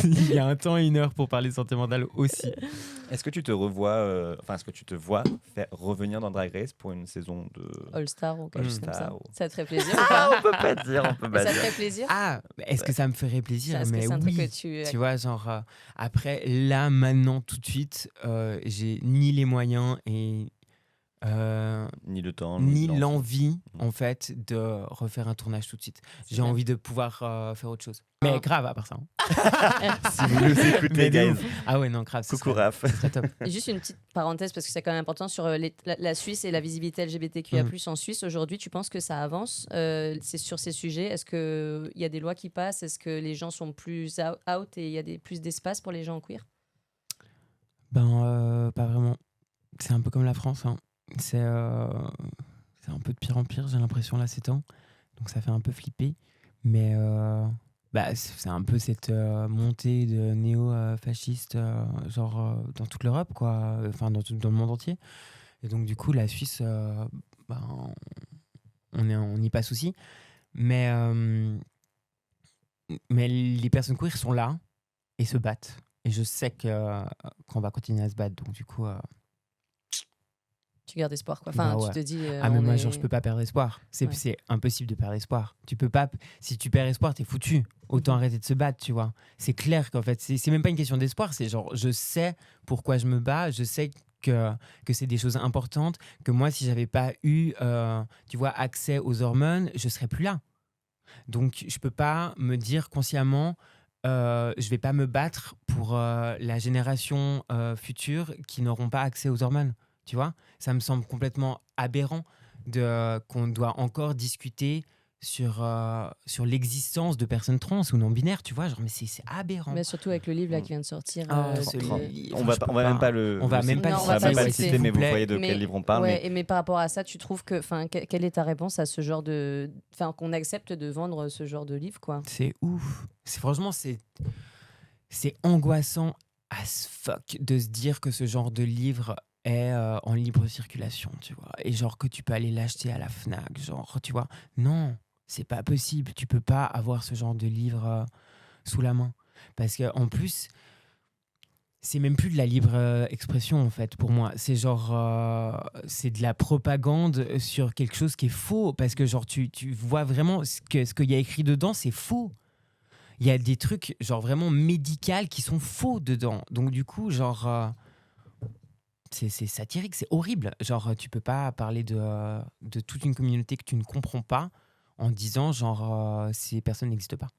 Il y a un temps et une heure pour parler sentimental aussi. Est-ce que tu te revois, est-ce que tu te vois faire revenir dans Drag Race pour une saison de All-Star ou quelque chose comme ça. All-Star ou- Ça te ferait plaisir ou pas? On peut pas dire, on peut Mais pas ça te dire. ferait plaisir? Ah, est-ce que ça me ferait plaisir? Est-ce que Mais c'est un oui. truc que tu... Tu vois, genre, après, là, maintenant, tout de suite, j'ai ni les moyens et Ni le temps, ni l'envie. l'envie, en fait, de refaire un tournage tout de suite. J'ai vrai. envie de pouvoir faire autre chose. Mais Ah. grave, à part ça. Hein. Si vous nous écoutez, Mais de guys. ouf. Ah ouais, non, grave. ce Coucou serait- Raph. ce serait top. Et juste une petite parenthèse, parce que c'est quand même important sur la Suisse et la visibilité LGBTQIA+, en Suisse. Aujourd'hui, tu penses que ça avance c'est sur ces sujets? Est-ce qu'il y a des lois qui passent? Est-ce que les gens sont plus out et il y a plus d'espace pour les gens queer? Pas vraiment. C'est un peu comme la France. Hein. C'est un peu de pire en pire, j'ai l'impression, là, ces temps. Donc ça fait un peu flipper. Mais c'est un peu cette montée de néo-fascistes, dans toute l'Europe, quoi. Enfin, dans le monde entier. Et donc, du coup, la Suisse, on y passe aussi. Mais les personnes queer sont là et se battent. Et je sais qu'on va continuer à se battre. Donc, du coup... Tu gardes espoir, quoi. Enfin, Bah ouais. tu te dis... mais on moi, est- genre, je peux pas perdre espoir. C'est Ouais. impossible de perdre espoir. Tu peux pas. Si tu perds espoir, t'es foutu. Autant arrêter de se battre, tu vois. C'est clair qu'en fait, c'est même pas une question d'espoir. C'est genre, je sais pourquoi je me bats. Je sais que c'est des choses importantes. Que moi, si j'avais pas eu, tu vois, accès aux hormones, je serais plus là. Donc, je peux pas me dire consciemment. Je vais pas me battre pour la génération future qui n'auront pas accès aux hormones. Tu vois, ça me semble complètement aberrant qu'on doit encore discuter sur l'existence de personnes trans ou non-binaires, tu vois, genre, mais c'est aberrant. Mais surtout avec le livre là, qui vient de sortir. Ce livre, On va je peux même pas le. On va même pas Non, le on va pas même pas le le citer, citer, mais s'il vous vous plaît. voyez de quel livre on parle. Ouais, mais par rapport à ça, tu trouves que, quelle est ta réponse à ce genre de, qu'on accepte de vendre ce genre de livre, quoi? C'est ouf. Franchement, c'est angoissant as fuck de se dire que ce genre de livre est en libre circulation, tu vois. Et genre que tu peux aller l'acheter à la Fnac, genre, tu vois. Non, c'est pas possible. Tu peux pas avoir ce genre de livre sous la main. Parce qu'en plus, c'est même plus de la libre expression, en fait, pour moi. C'est genre... c'est de la propagande sur quelque chose qui est faux. Parce que genre, tu vois vraiment ce qu'il y a écrit dedans, c'est faux. Il y a des trucs genre vraiment médicaux qui sont faux dedans. Donc du coup, genre... c'est satirique, c'est horrible. Genre, tu peux pas parler de toute une communauté que tu ne comprends pas en disant, genre, ces personnes n'existent pas.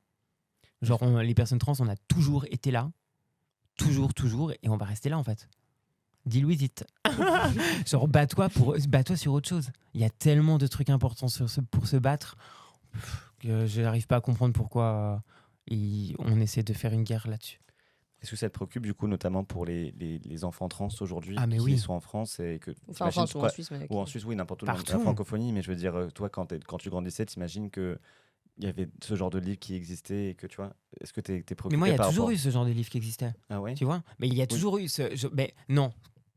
Genre, les personnes trans, on a toujours été là. Toujours, et on va rester là, en fait. Deal with it. Genre, bats-toi sur autre chose. Il y a tellement de trucs importants pour se battre que je n'arrive pas à comprendre pourquoi on essaie de faire une guerre là-dessus. Est-ce que ça te préoccupe du coup, notamment pour les enfants trans aujourd'hui Ah, mais qui oui. sont en France et que Enfin, en t'imagines, France ou en toi- Suisse, mais ou en Suisse, oui, n'importe où dans la Partout. francophonie, mais je veux dire, toi, quand tu grandissais, t'imagines que il y avait ce genre de livre qui existait et que tu vois, est-ce que t'es préoccupé Mais moi, il y a par toujours rapport... eu ce genre de livre qui existait. Ah ouais. Tu vois? Mais il y a toujours eu mais non,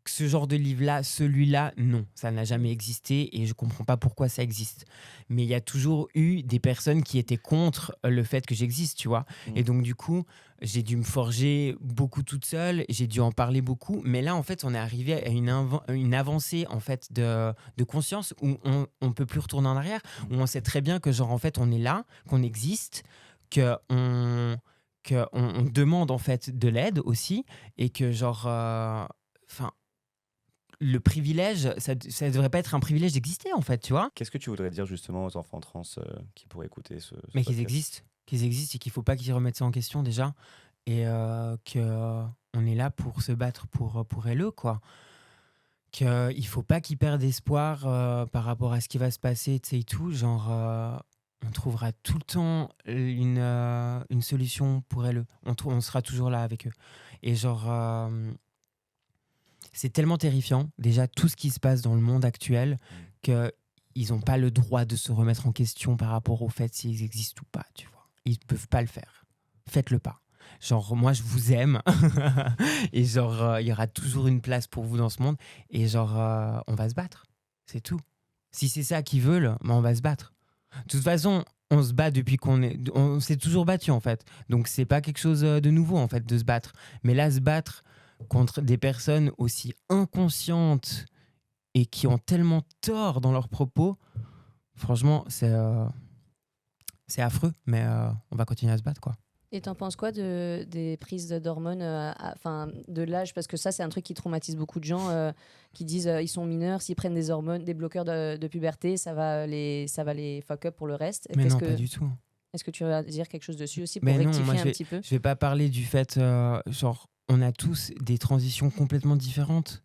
ce genre de livre-là, celui-là, non, ça n'a jamais existé et je comprends pas pourquoi ça existe. Mais il y a toujours eu des personnes qui étaient contre le fait que j'existe, tu vois. Et donc du coup, j'ai dû me forger beaucoup toute seule, j'ai dû en parler beaucoup. Mais là, en fait, on est arrivé à une avancée en fait de conscience où on peut plus retourner en arrière, où on sait très bien que genre en fait on est là, qu'on existe, qu'on demande en fait de l'aide aussi et que genre le privilège, ça devrait pas être un privilège d'exister en fait, tu vois. Qu'est-ce que tu voudrais dire justement aux enfants trans qui pourraient écouter ce Mais qu'ils podcast existent et qu'il faut pas qu'ils remettent ça en question déjà et qu'on est là pour se battre pour elle, quoi. Qu'il faut pas qu'ils perdent espoir par rapport à ce qui va se passer, tu sais, et tout, genre on trouvera tout le temps une solution pour elle. On sera toujours là avec eux. Et genre c'est tellement terrifiant, déjà, tout ce qui se passe dans le monde actuel, qu'ils n'ont pas le droit de se remettre en question par rapport au fait s'ils existent ou pas, tu vois. Ils ne peuvent pas le faire. Faites-le pas. Genre, moi, je vous aime. Et genre, il y aura toujours une place pour vous dans ce monde. Et genre, on va se battre. C'est tout. Si c'est ça qu'ils veulent, on va se battre. De toute façon, on se bat depuis on s'est toujours battu en fait. Donc c'est pas quelque chose de nouveau en fait de se battre. Mais là, se battre contre des personnes aussi inconscientes et qui ont tellement tort dans leurs propos, franchement, c'est affreux. Mais on va continuer à se battre, quoi. Et t'en penses quoi des prises d'hormones, de l'âge? Parce que ça, c'est un truc qui traumatise beaucoup de gens qui disent ils sont mineurs, s'ils prennent des hormones, des bloqueurs de puberté, ça va les fuck up pour le reste. Mais non, pas du tout. Est-ce que tu vas dire quelque chose dessus aussi pour Mais non, rectifier moi, un petit peu? Je vais pas parler du fait, genre, on a tous des transitions complètement différentes.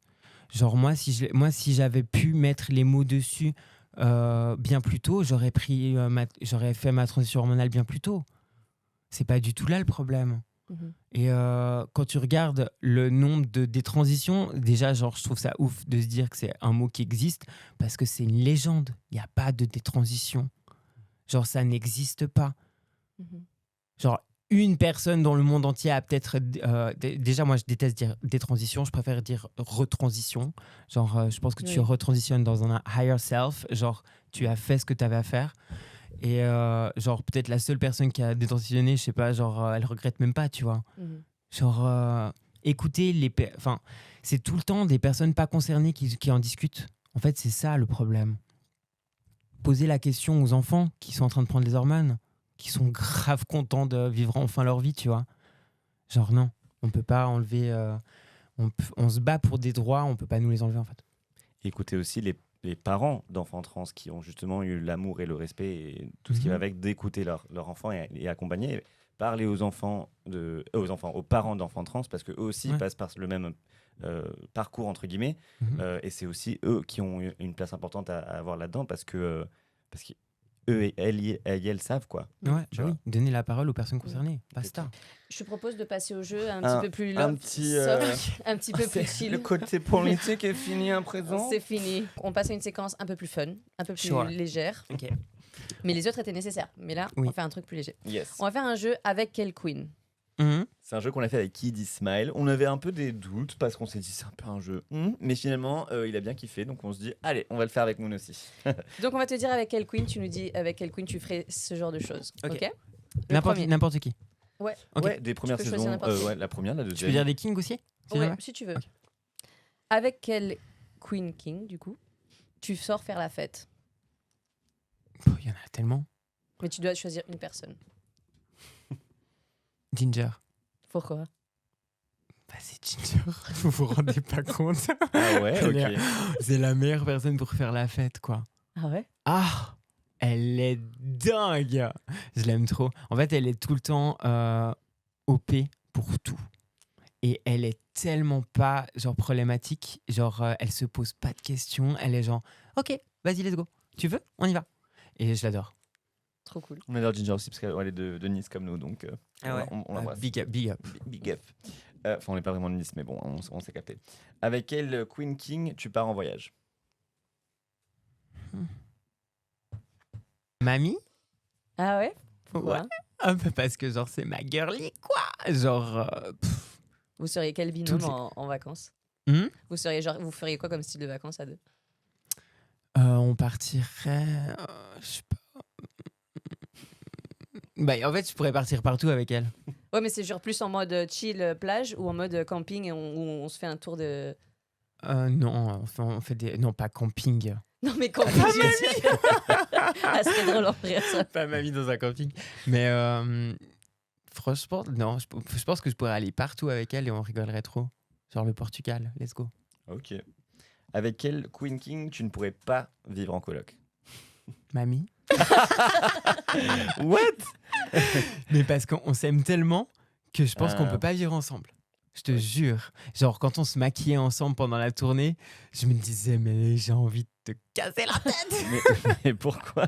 Genre, moi, si j'avais pu mettre les mots dessus bien plus tôt, j'aurais fait ma transition hormonale bien plus tôt. C'est pas du tout là le problème. Et quand tu regardes le nombre des transitions, déjà, genre, je trouve ça ouf de se dire que c'est un mot qui existe parce que c'est une légende. Il n'y a pas de détransition. Genre, ça n'existe pas. Genre, une personne dans le monde entier a peut-être... déjà, moi, je déteste dire détransition. Je préfère dire retransition. Genre, je pense que tu retransitionnes dans un higher self. Genre, tu as fait ce que tu avais à faire. Et genre, peut-être la seule personne qui a détransitionné, je sais pas, genre, elle regrette même pas, tu vois. Genre, écouter enfin, c'est tout le temps des personnes pas concernées qui en discutent. En fait, c'est ça le problème. Poser la question aux enfants qui sont en train de prendre les hormones, qui sont grave contents de vivre enfin leur vie, tu vois. Genre, non, on peut pas enlever... on se bat pour des droits, on peut pas nous les enlever, en fait. Écoutez aussi les parents d'enfants trans qui ont justement eu l'amour et le respect et tout ce qui va avec, d'écouter leur enfant et accompagner, parler aux parents d'enfants trans parce qu'eux aussi passent par le même parcours entre guillemets et c'est aussi eux qui ont une place importante à avoir là-dedans parce qu'eux et elles savent quoi. Ouais, oui. Donner la parole aux personnes concernées, basta. Je te propose de passer au jeu un petit peu plus un petit peu plus chill. Le côté politique est fini à présent. C'est fini. On passe à une séquence un peu plus fun, un peu plus légère. Ok. Mais les autres étaient nécessaires. Mais là, on fait un truc plus léger. Yes. On va faire un jeu avec quelle queen? C'est un jeu qu'on a fait avec Kiddy Smile. On avait un peu des doutes parce qu'on s'est dit c'est un peu un jeu. Mais finalement, il a bien kiffé. Donc on se dit, allez, on va le faire avec Moon aussi. Donc on va te dire avec quelle queen, tu nous dis avec quelle queen tu ferais ce genre de choses. Ok. N'importe qui. Ouais. Okay. Ouais, des premières saisons. La première, la deuxième. Tu peux dire des kings aussi si tu veux. Okay. Avec quelle queen king, du coup, tu sors faire la fête? Il y en a tellement. Mais tu dois choisir une personne. Ginger. Pourquoi? Bah, c'est Ginger. Vous vous rendez pas compte? Ah ouais, ok. C'est la meilleure personne pour faire la fête, quoi. Ah ouais? Ah, elle est dingue. Je l'aime trop. En fait, elle est tout le temps OP pour tout. Et elle est tellement pas genre problématique. Genre, elle se pose pas de questions. Elle est genre, ok, vas-y, let's go. Tu veux? On y va. Et je l'adore. Trop cool. On adore Ginger aussi parce qu'elle est de Nice comme nous, donc on l'embrasse. Big up. Big up. Enfin, on n'est pas vraiment de Nice, mais bon, on s'est capté. Avec quel Queen King tu pars en voyage? Mamie? Ah ouais? Pourquoi? Ouais. Un peu parce que genre c'est ma girly, quoi. Genre... Vous seriez quel binôme en vacances? Vous feriez quoi comme style de vacances à deux? On partirait... je sais pas. Bah, en fait, je pourrais partir partout avec elle. Ouais, mais c'est genre plus en mode chill plage ou en mode camping où on se fait un tour de... Non, on fait des... Non, pas camping. Non, mais camping, ah, ce serait drôle en vrai, ça. Pas ma vie dans un camping. Mais franchement, non, je pense que je pourrais aller partout avec elle et on rigolerait trop. Genre le Portugal, let's go. Ok. Avec quel Queen King tu ne pourrais pas vivre en coloc? Mamie. What? Mais parce qu'on s'aime tellement que je pense qu'on peut pas vivre ensemble. Je te jure. Genre, quand on se maquillait ensemble pendant la tournée, je me disais, mais j'ai envie de te casser la tête. mais pourquoi?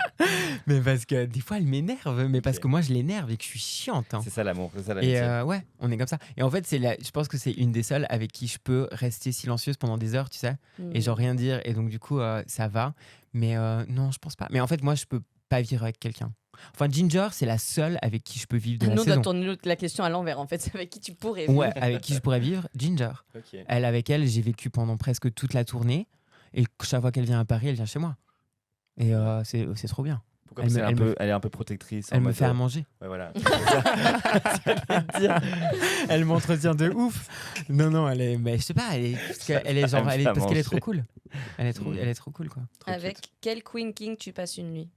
Mais parce que des fois, elle m'énerve. Mais parce que moi, je l'énerve et que je suis chiante. Hein. C'est ça l'amour, c'est ça l'amitié. Et ouais, on est comme ça. Et en fait, je pense que c'est une des seules avec qui je peux rester silencieuse pendant des heures, tu sais. Et genre rien dire. Et donc, du coup, ça va. Mais non, je pense pas. Mais en fait, moi, je peux pas vivre avec quelqu'un. Enfin, Ginger, c'est la seule avec qui je peux vivre de la saison. Nous, on tourne la question à l'envers, en fait. C'est avec qui tu pourrais vivre. Ouais, avec qui je pourrais vivre, Ginger. Okay. Avec elle, j'ai vécu pendant presque toute la tournée. Et chaque fois qu'elle vient à Paris, elle vient chez moi. Et c'est trop bien. Pourquoi Elle Parce me- qu'elle elle elle est un peu protectrice. en Elle me mode, fait à manger. Ouais, voilà. Elle m'entretient de ouf. Non, elle est. Mais je sais pas, parce qu'elle est genre. Elle me fait à Parce qu'elle est manger. trop cool. Elle est Mm. trop cool, quoi. Trop Avec cute. quel Queen King tu passes une nuit?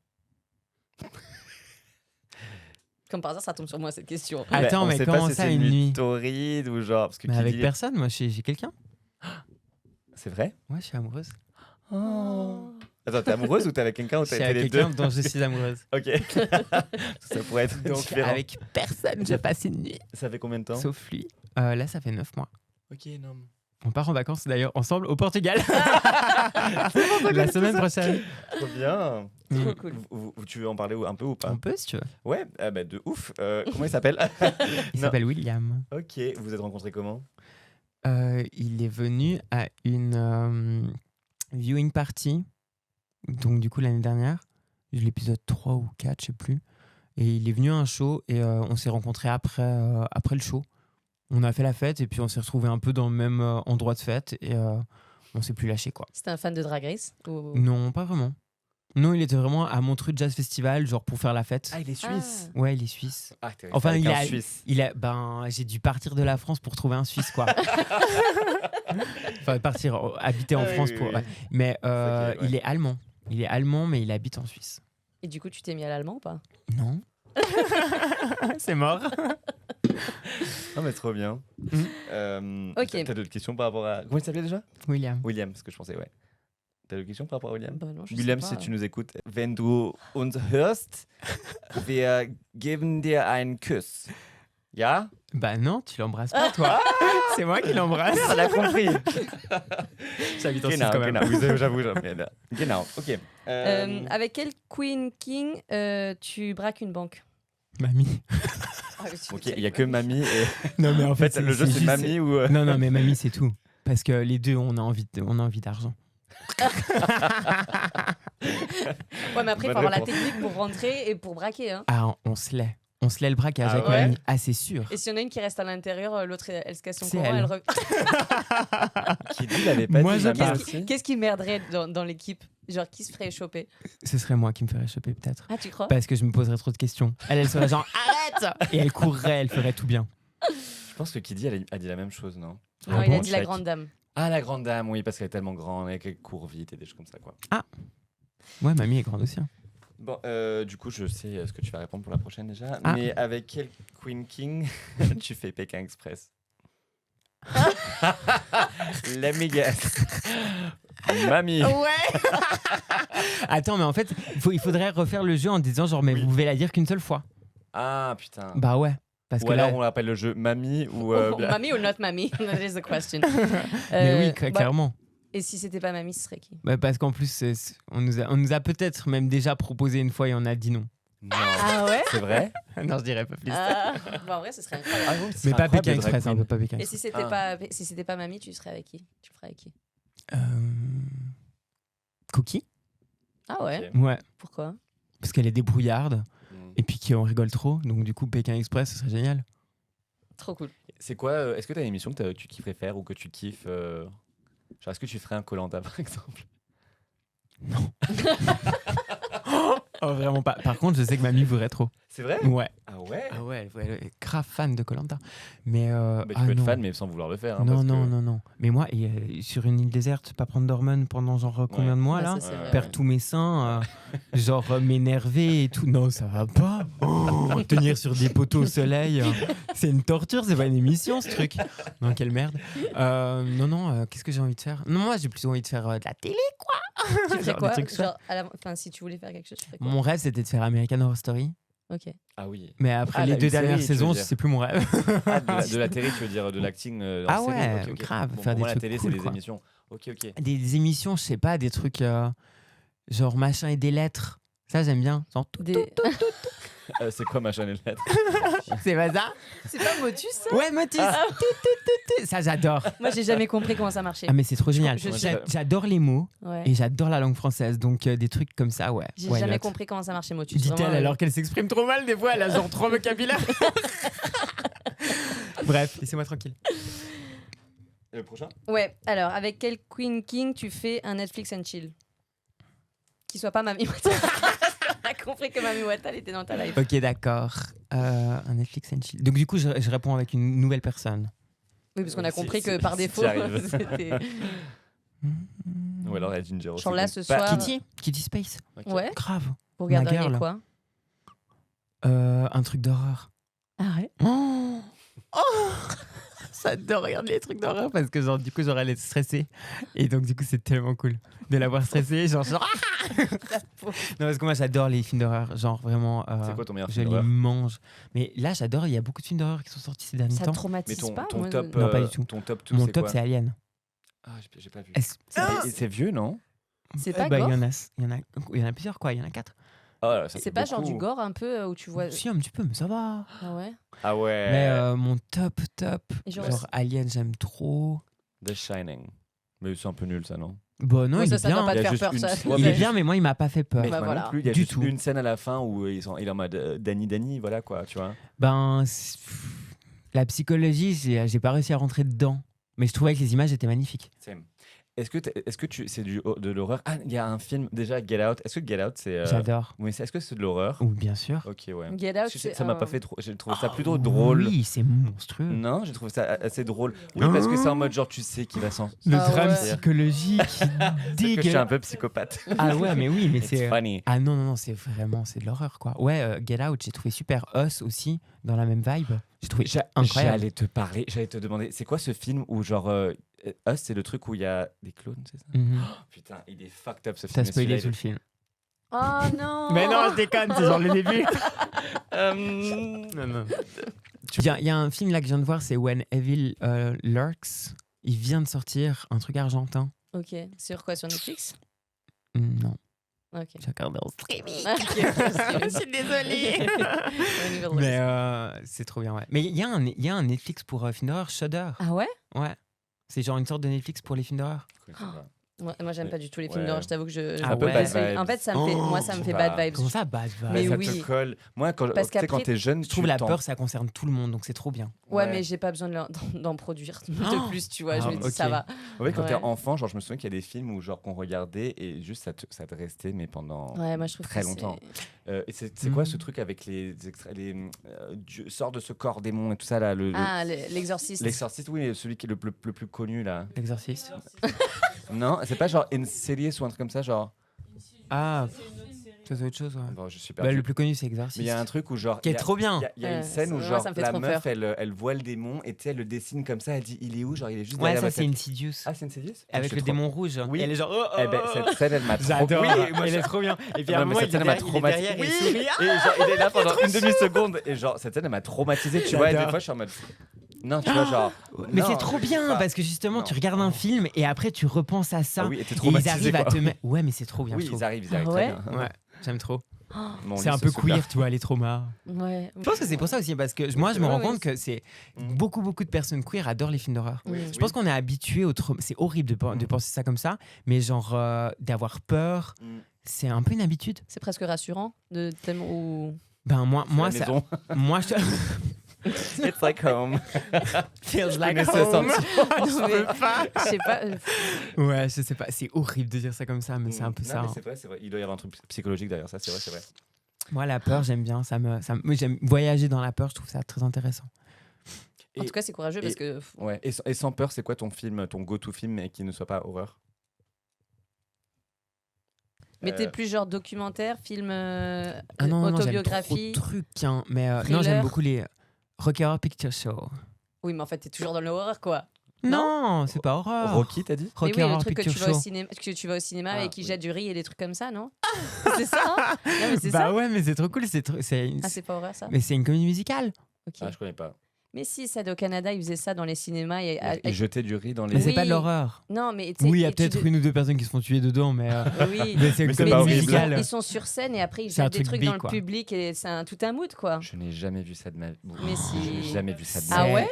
Comme par hasard, ça tombe sur moi cette question. Attends, on mais sait pas comment si ça, c'est une nuit torride ou genre. Parce que Mais qui avec dit- personne, moi j'ai quelqu'un. C'est vrai? Ouais, je suis amoureuse. Attends, t'es amoureuse ou t'es avec quelqu'un ou Je t'es suis t'es avec les deux? quelqu'un dont je suis amoureuse. Ok. Ça pourrait être Donc différent. avec personne, je passe une nuit. Ça fait combien de temps? Sauf lui. Là, ça fait 9 mois. Ok, non. On part en vacances d'ailleurs ensemble au Portugal. La semaine prochaine. Trop bien. Trop cool. Tu veux en parler un peu ou pas? On peut si tu veux. Ouais, bah, de ouf. Comment il s'appelle? Il Non. s'appelle William. Ok, vous vous êtes rencontrés comment? Il est venu à une viewing party. Donc du coup l'année dernière, l'épisode 3 ou 4, je sais plus. Et il est venu à un show et on s'est rencontrés après le show. On a fait la fête et puis on s'est retrouvés un peu dans le même endroit de fête et on s'est plus lâché quoi. C'était un fan de Drag Race ou... Non, pas vraiment. Non, il était vraiment à Montreux Jazz Festival, genre pour faire la fête. Ah, il est suisse. Ouais, il est suisse. Ah, t'es Enfin, avec il un a- Suisse. J'ai dû partir de la France pour trouver un Suisse quoi. Enfin, habiter en Ah oui, France oui, pour. oui. Ouais. Mais Ok, ouais. il est allemand. Il est allemand, mais il habite en Suisse. Et du coup, tu t'es mis à l'allemand ou pas? Non. C'est mort. Non, mais trop bien. Ok. T'as d'autres questions par rapport à. Comment il s'appelait déjà? William. William, ce que je pensais, ouais. T'as d'autres questions par rapport à William? Bah non, je William, sais si pas. tu nous écoutes, wenn du uns hörst, wir geben dir einen Kuss. Ja? Bah non, tu l'embrasses pas toi. C'est moi qui l'embrasse. On a compris. J'habite en Suisse Genau, quand même. genau. Oui, j'avoue. Genau, ok. Avec quel Queen King tu braques une banque? Mamie. Ok, il n'y a que mamie et. Non mais en En fait, fait, le jeu, c'est juste- mamie ou. Non non mais mamie c'est tout. Parce que les deux on a envie d'argent. Ouais, mais après, il Bonne faut avoir la réponse. technique pour rentrer et pour braquer. Hein. Ah on se l'est. On se l'est le braquage Ah avec ouais mamie. Ah c'est sûr. Et s'il y en a une qui reste à l'intérieur, l'autre, elle se casse son C'est courant. elle. Qui dit, il avait pas Moi, dit je mamie pense- aussi. Qu'est-ce qui merderait dans l'équipe? Genre, qui se ferait choper? Ce serait moi qui me ferais choper peut-être. Ah, tu crois? Parce que je me poserais trop de questions. Elle serait genre arrête et elle courrait, elle ferait tout bien. Je pense que Kiddy a dit la même chose, non? Non, Ah il a bon, dit la check. grande dame. Ah, la grande dame, oui, parce qu'elle est tellement grande et qu'elle court vite et des choses comme ça, quoi. Ouais, mamie est grande aussi. Hein. Bon, du coup, je sais ce que tu vas répondre pour la prochaine déjà. Ah. Mais avec quel Queen King tu fais Pékin Express? Let me guess. Mamie. Ouais. Attends, mais en fait, il faudrait refaire le jeu en disant genre mais Oui. vous pouvez la dire qu'une seule fois. Ah, putain. Bah ouais. Parce Ou que alors là, on l'appelle le jeu Mamie ou. Mamie ou not mamie? That is the question. mais oui, Bah, clairement. et si c'était pas mamie, ce serait qui? Bah, parce qu'en plus, on nous a peut-être même déjà proposé une fois et on a dit non. Non. Ah ouais? C'est vrai? Non, je dirais pas plus. Bon, en vrai, ce serait incroyable. Ah oui, Mais pas Pékin Express, hein, pas Pékin Et Express. si c'était pas mamie, tu serais avec qui? Tu le ferais avec qui? Cookie. Ah ouais? Ouais. Pourquoi? Parce qu'elle est débrouillarde et puis qu'on rigole trop. Donc du coup, Pékin Express, ce serait génial. Trop cool. C'est quoi est-ce que tu as une émission que tu kifferais faire ou que tu kiffes Genre, est-ce que tu ferais un Koh-Lanta par exemple? Oh, vraiment pas. Par contre, je sais que mamie voudrait trop. C'est vrai? Ouais. Ah ouais? Ah ouais, elle est grave fan de Koh-Lanta. Mais Bah, tu ah peux être non. fan mais sans vouloir le faire. Hein, Non, parce non, que- non, non. Mais moi, sur une île déserte, pas prendre d'hormones pendant genre combien de mois Bah, là ça, c'est vrai, Perdre ouais. tous mes seins, genre m'énerver et tout. Non, ça va pas. Oh, tenir sur des poteaux au soleil, c'est une torture, c'est pas une émission ce truc. Non, quelle merde. Non, qu'est-ce que j'ai envie de faire? Non, moi j'ai plutôt envie de faire de la télé. Tu ferais Genre quoi? des trucs Genre, enfin, si tu voulais faire quelque chose, tu ferais quoi? Mon rêve c'était de faire American Horror Story. Ok. Ah oui. Mais après Ah, les une 2 série, dernières tu veux saisons, dire. c'est plus mon rêve. Ah, de la télé, tu veux dire de l'acting en Ah série? ouais, Ok, ok. grave, Bon, faire pour des moi, la trucs télé, cool, c'est des quoi. émissions. Ok, ok. Des émissions, je sais pas, des trucs genre machin et des lettres. Ça j'aime bien. Genre, tout, Des... C'est quoi ma chaîne lettre? c'est pas ça? C'est pas Motus, ça? Ouais, Motus. Ça j'adore. Moi, j'ai jamais compris comment ça marchait. Ah mais c'est trop génial. je- J'adore les mots Ouais. et j'adore la langue française. Donc des trucs comme ça, ouais. J'ai Why jamais not? compris comment ça marchait Motus. Dit-elle Vraiment, alors qu'elle s'exprime trop mal des fois. Elle a genre 3 vocabulaires. Bref, laissez-moi tranquille. Le prochain? Ouais, alors, avec quel Queen King tu fais un Netflix and chill? Qui soit pas Mami Wata. On a compris que Mami Wata, elle était dans ta life. Ok, d'accord. Un Netflix and chill. Donc du coup, je réponds avec une nouvelle personne. Oui, parce qu'on a Si- compris que si- par si défaut, t'y arrives. c'était... Ou alors la Ginger aussi. Genre là, compte ce pas. soir- Kitty Space. Ok. Ouais, Grave. vous regarderiez girl. quoi? Un truc d'horreur. Ah ouais? Oh, oh J'adore regarder les trucs d'horreur parce que genre du coup j'aurais l'air stressée et donc du coup c'est tellement cool de l'avoir stressée genre non parce que moi j'adore les films d'horreur genre vraiment C'est quoi ton meilleur je film les d'horreur? mange mais là j'adore il y a beaucoup de films d'horreur qui sont sortis ces derniers Ça te temps Mais traumatise ton, pas? ton Moi, top, Non, pas du tout. ton top tout, mon c'est top quoi? c'est Alien. Ah, j'ai pas vu. Est-ce- C'est vieux, non? C'est pas bah, gore? il y en a plusieurs quoi il y en a 4. Ah, ça C'est fait pas genre beaucoup. du gore un peu où tu vois... Si un petit peu mais ça va. Ah ouais? Ah ouais. Mais mon top Et genre- genre Alien j'aime trop. The Shining. Mais c'est un peu nul ça, non? Bon non Ouais, il ça, est ça doit bien. pas Il y te a faire juste peur, une- ça. Ouais, Il mais est bien mais moi il m'a pas fait peur. Mais Bah moi voilà. non plus, il y a Du juste tout. une scène à la fin où il est en mode Danny, voilà quoi, tu vois. Ben, la psychologie, j'ai pas réussi à rentrer dedans. Mais je trouvais que les images étaient magnifiques. Same. Est-ce que c'est de l'horreur? Ah, il y a un film déjà, Get Out. Est-ce que Get Out c'est J'adore. Oui, est-ce que c'est de l'horreur? Ou bien sûr. Ok, ouais. Get Out, Ça m'a pas un- fait trop. J'ai trouvé ça plutôt drôle. Oui, c'est monstrueux. Non, j'ai trouvé ça assez drôle. Oui, parce que c'est en mode genre tu sais qu'il va s'en. Le Ah drame ouais. psychologique C'est que je suis un dégueulasse. peu psychopathe. Ah ouais, mais oui, mais It's c'est. funny. Ah non, non, non, c'est de l'horreur, quoi. Ouais, Get Out, j'ai trouvé super. Us aussi, dans la même vibe. J'ai trouvé incroyable. J'allais te parler, j'allais te demander, c'est quoi ce film où genre Us, c'est le truc où il y a des clones, c'est ça? Mhm. Putain, il est fucked up ce film. T'as mais spoilé celui-là, tout le film. Oh non! Mais non, je déconne, c'est genre le début. il est- Non, non. Il y a un film là que je viens de voir, c'est When Evil Lurks. Il vient de sortir, un truc argentin. Ok, sur quoi? Sur Netflix? Non, Ok. j'ai regardé en streaming. Je suis désolée. Mais c'est trop bien, ouais. Mais il y a un Netflix pour films d'horreur, Shudder. Ah ouais? Ouais. C'est genre une sorte de Netflix pour les films d'horreur. Moi j'aime pas du tout les films Ouais. d'horreur, je t'avoue que je... Un peu bad vibes. En fait, ça me fait... Oh, moi ça me je fait sais bad pas. vibes. Comment ça, bad vibe? Mais ça oui. te colle. Moi, quand Parce tu sais, quand qu'après, t'es jeune, Je trouve la t'en- peur, ça concerne tout le monde, donc c'est trop bien. Ouais, mais j'ai pas besoin d'en produire de plus, tu vois. Je Ah, me dis, ok. ça va. En fait, quand t'es Ouais. enfant, genre, je me souviens qu'il y a des films où genre qu'on regardait et juste ça te restait, mais pendant Ouais, moi je trouve très que longtemps. c'est- Et c'est quoi Mhm. ce truc avec les Dieu sort de ce corps démon et tout ça là, Ah, l'exorciste. l'exorciste, oui, celui qui est le plus connu là. L'exorciste. Non, c'est pas genre Insidious ou un truc comme ça, genre. Ah, ça c'est autre chose, ouais. Bon, je suis Bah, perdu. le plus connu, c'est Exorcist. Mais il y a un truc où genre. qui est il y a- trop bien. Il y a une scène où moi, genre ça me fait la trop meuf peur. elle voit le démon et tu sais elle le dessine comme ça, elle dit il est où, genre il est juste Ouais, derrière ça ma c'est tête. Insidious. Ah, c'est Insidious? Avec Je le suis trop- démon rouge. Oui. Et elle est genre. Oh, oh, Eh ben, oh, cette scène elle m'a trop. J'adore. Oui, Moi, elle est trop bien. Et puis à Non, un mais moment, cette il scène est m'a derrière, traumatisé. il sourit. Et genre, il est là pendant une demi-seconde. Et genre, cette scène, elle m'a traumatisé, tu vois. Et des J'adore. fois, je suis en mode. Non, tu vois, genre. Mais non, c'est trop bien pas. parce que justement, Non. tu regardes un film et après tu repenses à ça. Ah oui, et t'es et ils traumatisé. arrivent à quoi. te mettre. Ouais, mais c'est trop bien. Oui, je trouve. ils arrivent Ah très ouais bien. Ouais, j'aime trop. Mon C'est lit, un peu super. queer, tu vois, les traumas. Ouais. Je pense que c'est pour ça aussi, parce que moi, je me Ouais, rends ouais, compte que c'est Mm. beaucoup de personnes queer adorent les films d'horreur. Oui. Je pense qu'on est habitué au trauma. C'est horrible de penser ça comme ça, mais genre d'avoir peur, Mm. c'est un peu une habitude. C'est presque rassurant de tellement ou Ben moi, La ça, maison. moi, je It's like home. feels like connais ce home. sentiment. Non, mais je sais pas. Ouais, je sais pas, c'est horrible de dire ça comme ça, mais c'est un peu Non, ça. mais hein. c'est vrai. Il doit y avoir un truc psychologique derrière ça, c'est vrai, c'est vrai. Moi, la peur, j'aime bien. Moi, j'aime voyager dans la peur. Je trouve ça très intéressant. En Et- tout cas, c'est courageux parce et- que Ouais. Et sans peur, c'est quoi ton film, ton go-to film, mais qui ne soit pas horreur? mais t'es plus genre documentaire, film, Ah non, non, j'aime trop autobiographie. de trucs, hein. Mais non, Thriller. j'aime beaucoup les Rocky Horror Picture Show. Oui, mais en fait, t'es toujours dans l'horreur, quoi. Non, c'est pas horreur. Rocky, t'as dit? Mais Rocky oui, le Horror truc que Picture tu vas au Show. cinéma, que tu vas au cinéma Ah, et qui oui. jette du riz et des trucs comme ça, non? C'est ça, hein? Non, mais c'est Bah ça. ouais, mais c'est trop cool. Ah, c'est pas horreur, ça? Mais c'est une comédie musicale. Ok. Ah, je connais pas. Mais si, ça, au Canada, ils faisaient ça dans les cinémas. Et, Et jeter du riz dans les. Mais c'est Oui. pas de l'horreur. Non, mais tu sais, Oui, il y a et tu peut-être de- une ou deux personnes qui se font tuer dedans, mais, Oui. mais c'est une Mais c'est comédie pas Mais horrible. musicale. ils sont sur scène et après ils C'est un jettent des truc trucs big, dans le quoi. public et c'est tout un mood, quoi. Je n'ai jamais vu ça de ma vie. Mais si. J'ai jamais vu ça de ma Ah vie. ouais?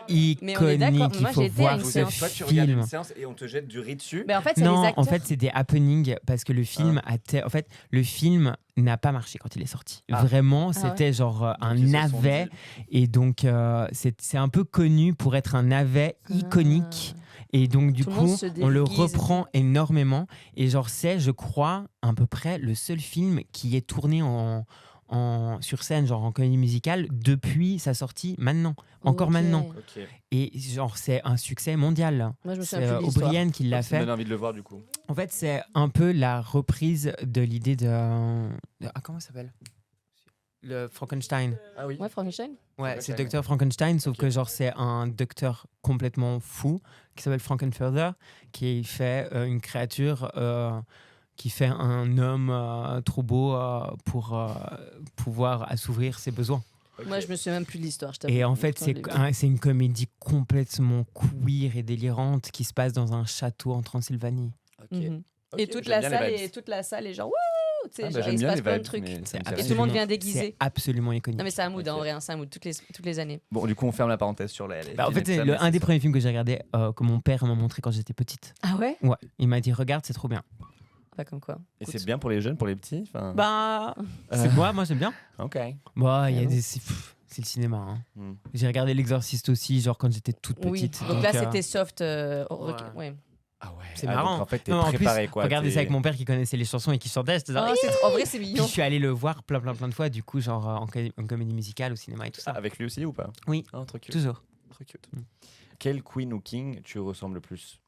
Mais on est d'accord, iconique. Il moi, faut j'ai été à voir une ce séance. Toi, tu regardes une film. séance et on te jette du riz dessus. Mais en fait, c'est les Non, acteurs. en fait, c'est des happenings parce que le film en fait, le film n'a pas marché quand il est sorti. Ah. Vraiment, ouais. c'était genre un ils se sont navet. dit- Et donc, c'est un peu connu pour être un navet iconique. Et donc, du Tout le monde coup, se on le déguise. reprend énormément. Et genre, c'est, je crois, à peu près le seul film qui est tourné sur scène, genre en comédie musicale, depuis sa sortie maintenant. Encore Ok. maintenant. Ok. Et genre, c'est un succès mondial. Là. Moi, je me C'est souviens plus de l'histoire. O'Brien qui l'a Ça me fait. donne envie de le voir du coup. En fait, c'est un peu la reprise de l'idée comment ça s'appelle le Frankenstein. Ah oui. Ouais, Frankenstein. Ouais, c'est Frankenstein. Dr Frankenstein, sauf Ok. que genre c'est un docteur complètement fou qui s'appelle Frankenfurter, qui fait une créature qui fait un homme trop beau pour pouvoir assouvir ses besoins. Ok. Moi, je me souviens même plus de l'histoire. je t'avoue. Et en fait, Pourtant, je l'ai vu. c'est une comédie complètement queer et délirante qui se passe dans un château en Transylvanie. Ok. Mhm. Ok, Et toute j'aime la bien les salle vibes. et toute la salle est genre wouh, tu sais, Ah, bah, genre, j'aime il se bien passe les plein de vibes, trucs. mais ça me C'est dit Et rien. tout le monde vient C'est déguisé. absolument iconique. Non mais c'est un mood Ok. en vrai, hein, c'est un mood toutes les années. Bon, du coup, on ferme la parenthèse sur les Bah, en films fait, et c'est tout ça, mais un des ça. premiers films que j'ai regardé que mon père m'a montré quand j'étais petite. Ah ouais. Ouais, il m'a dit regarde, c'est trop bien. Pas comme quoi. Et Écoute. c'est bien pour les jeunes, pour les petits. Enfin, Bah, Euh. c'est moi j'aime bien. ok. Bah, il y a bon. c'est le cinéma. Hein. Hmm. J'ai regardé L'Exorciste aussi, genre quand j'étais toute Oui. petite. Donc là euh, c'était soft. ouais. Ouais. Ah ouais. C'est Ah, donc, marrant. en fait, t'es Non, en plus, préparé quoi. regardez ça t'es- avec mon père qui connaissait les chansons et qui chantait. J'étais genre, Ah, en vrai c'est Puis mignon. je suis allé le voir plein de fois, du coup, genre en comédie musicale, au cinéma et tout Ah, ça. avec lui aussi ou pas? Oui. Ah, trop cute. Toujours. Trop cute. Mm. Quel queen ou king tu ressembles le plus?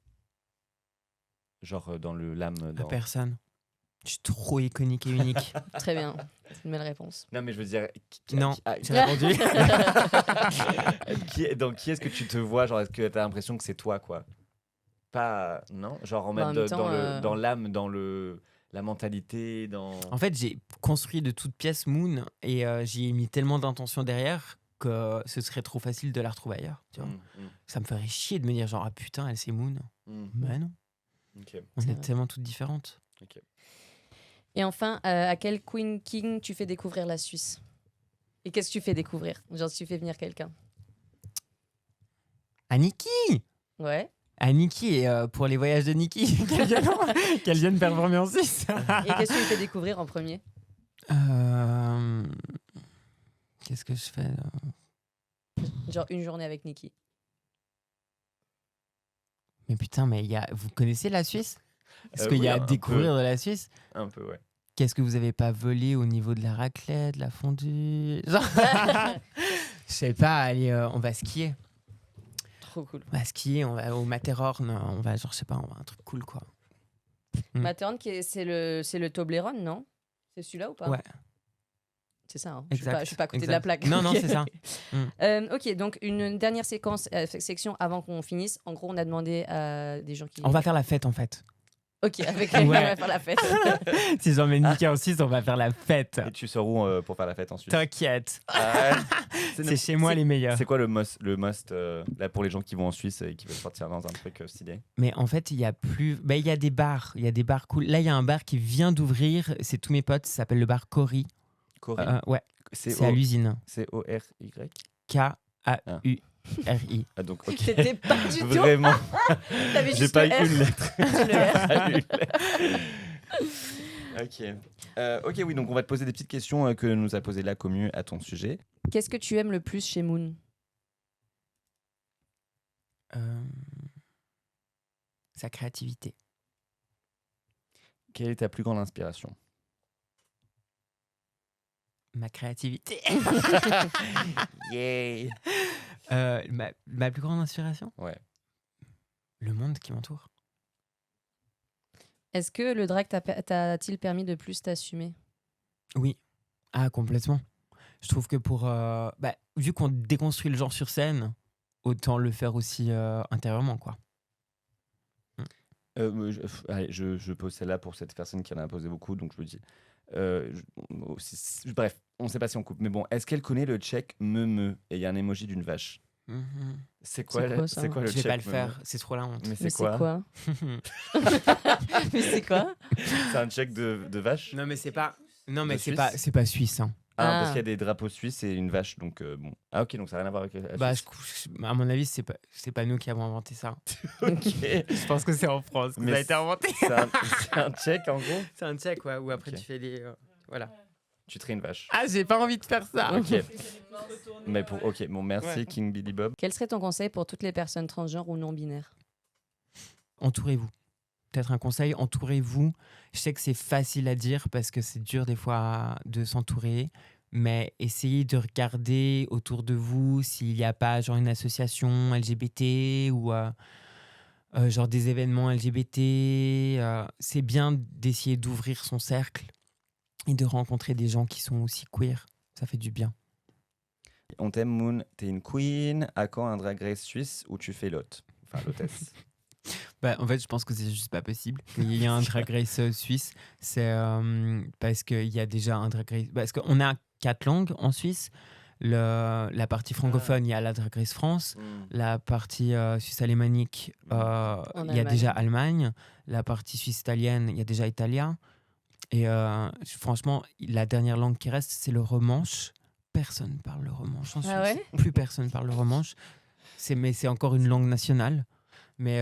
Genre dans l'âme. À Dans... personne. Je suis trop iconique et unique. Très bien. C'est une belle réponse. Non, mais je veux dire. Non, ah, j'ai répondu. dans qui est-ce que tu te vois? Genre, est-ce que t'as l'impression que c'est toi, quoi? Pas. Non? Genre, en Bah, en mode même temps, dans l'âme, dans la mentalité, dans. En fait, j'ai construit de toutes pièces Moon et j'y ai mis tellement d'intention derrière que ce serait trop facile de la retrouver ailleurs. Tu vois. Ça me ferait chier de me dire genre ah putain, elle c'est Moon. Mais non, Ok. on C'est est vrai. tellement toutes différentes. Et enfin, à quel Queen King tu fais découvrir la Suisse? Et qu'est-ce que tu fais découvrir? Genre si tu fais venir quelqu'un. À Nikki Ouais. À Nikki et pour les voyages de Nikki qu'elle vienne performer en Suisse. Et qu'est-ce que tu lui fais découvrir en premier? Qu'est-ce que je fais là Genre une journée avec Nikki. Mais putain, mais vous connaissez la Suisse? Est-ce qu'il Oui, y a un à découvrir peu. de la Suisse? Un peu, ouais. Qu'est-ce que vous avez pas volé au niveau de la raclette, de la fondue? Genre... Je sais pas, allez, on va skier. Trop cool. On va skier, on va au Matterhorn, on va genre, je sais pas, on va un truc cool quoi. Mm. Matterhorn, c'est le Toblerone, non? C'est celui-là ou pas? Ouais. C'est ça, hein. Exact, Je suis pas à côté de exact. la plaque. Non, non, Ok. c'est ça. Ok, donc une dernière section avant qu'on finisse. En gros, on a demandé à des gens qui... On va faire la fête en fait. Ok, avec Ouais. on va faire la fête. Si j'emmène Nika en Suisse, on va faire la fête. Et tu sors où pour faire la fête ensuite? T'inquiète, Ah, c'est chez moi les meilleurs. C'est quoi le must là pour les gens qui vont en Suisse et qui veulent sortir dans un truc stylé? Mais en fait, il y a plus. Bah, il y a des bars. Il y a des bars cool. Là, il y a un bar qui vient d'ouvrir. C'est tous mes potes. Ça s'appelle le bar Cory. Corinne. Ouais, c'est à l'usine. C-O-R-Y. K-A-U-R-I. Ah donc ok. C'était pas du tout. Vraiment. T'avais J'ai juste pas le eu R. une lettre. Le R. Ok, oui, donc on va te poser des petites questions que nous a posées la commu à ton sujet. Qu'est-ce que tu aimes le plus chez Moon? Sa créativité. Quelle est ta plus grande inspiration? Ma créativité. Yay. Ma plus grande inspiration? Ouais. Le monde qui m'entoure. Est-ce que le drag t'a-t-il permis de plus t'assumer? Oui. Ah, complètement. Je trouve que vu qu'on déconstruit le genre sur scène, autant le faire aussi intérieurement, quoi. Allez, je pose celle-là pour cette personne qui en a posé beaucoup, donc je me dis. Bref, on ne sait pas si on coupe, mais bon, est-ce qu'elle connaît le check me? Et il y a un emoji d'une vache. C'est quoi, C'est quoi, ça? c'est quoi le Je vais check pas le me? faire, c'est trop la honte. Mais Mais c'est c'est quoi? quoi? Mais c'est quoi? C'est un check de vache? Non mais c'est pas. Non mais De c'est Suisse pas suisse. Hein. Parce qu'il y a des drapeaux suisses et une vache, donc bon. Ah ok, donc ça n'a rien à voir avec la Suisse. À mon avis, c'est pas nous qui avons inventé ça. Ok. Je pense que c'est en France que Mais ça a été inventé. C'est un tchèque en gros. C'est un check, ouais, où après Ok. tu fais les... voilà. Tu traies une vache. Ah, j'ai pas envie de faire ça. Ok. Mais ok, bon merci Ouais. King Billy Bob. Quel serait ton conseil pour toutes les personnes transgenres ou non-binaires? Entourez-vous. Peut-être un conseil, entourez-vous. Je sais que c'est facile à dire parce que c'est dur des fois de s'entourer, mais essayez de regarder autour de vous s'il n'y a pas genre une association LGBT ou genre des événements LGBT. C'est bien d'essayer d'ouvrir son cercle et de rencontrer des gens qui sont aussi queer. Ça fait du bien. On t'aime Moon, t'es une queen. À quand un Drag Race suisse où tu fais l'hôte? Enfin l'hôtesse. En fait, je pense que c'est juste pas possible qu'il y ait un Drag Race suisse. C'est parce qu'il y a déjà un Drag Race. Parce qu'on a 4 langues en Suisse. La partie francophone, il y a la Drag Race France. La partie suisse alémanique, il y a Allemagne. déjà Allemagne. La partie suisse italienne, il y a déjà Italia. Et franchement, la dernière langue qui reste, c'est le romanche. Personne parle le romanche en Suisse. Ah ouais? Plus personne parle le romanche. Mais c'est encore une langue nationale. Mais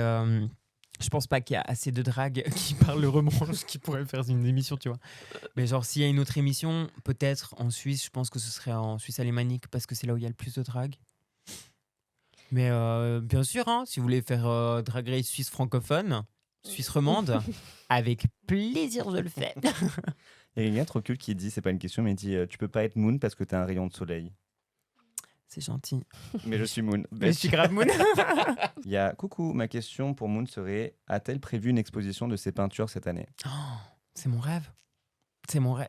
je pense pas qu'il y a assez de drague qui parlent le romanche qui pourrait faire une émission, tu vois. Mais genre, s'il y a une autre émission, peut-être en Suisse, je pense que ce serait en Suisse alémanique parce que c'est là où il y a le plus de drague. Mais bien sûr, hein, si vous voulez faire Drag Race suisse francophone, suisse romande, avec plaisir, je le fais. Il y a quelqu'un trop cool qui dit, c'est pas une question, mais il dit tu peux pas être Moon parce que t'es un rayon de soleil. C'est gentil. Mais je suis Moon. Mais je suis grave moon. Il y a coucou, ma question pour Moon serait a-t-elle prévu une exposition de ses peintures cette année? Oh, c'est mon rêve. C'est mon rêve.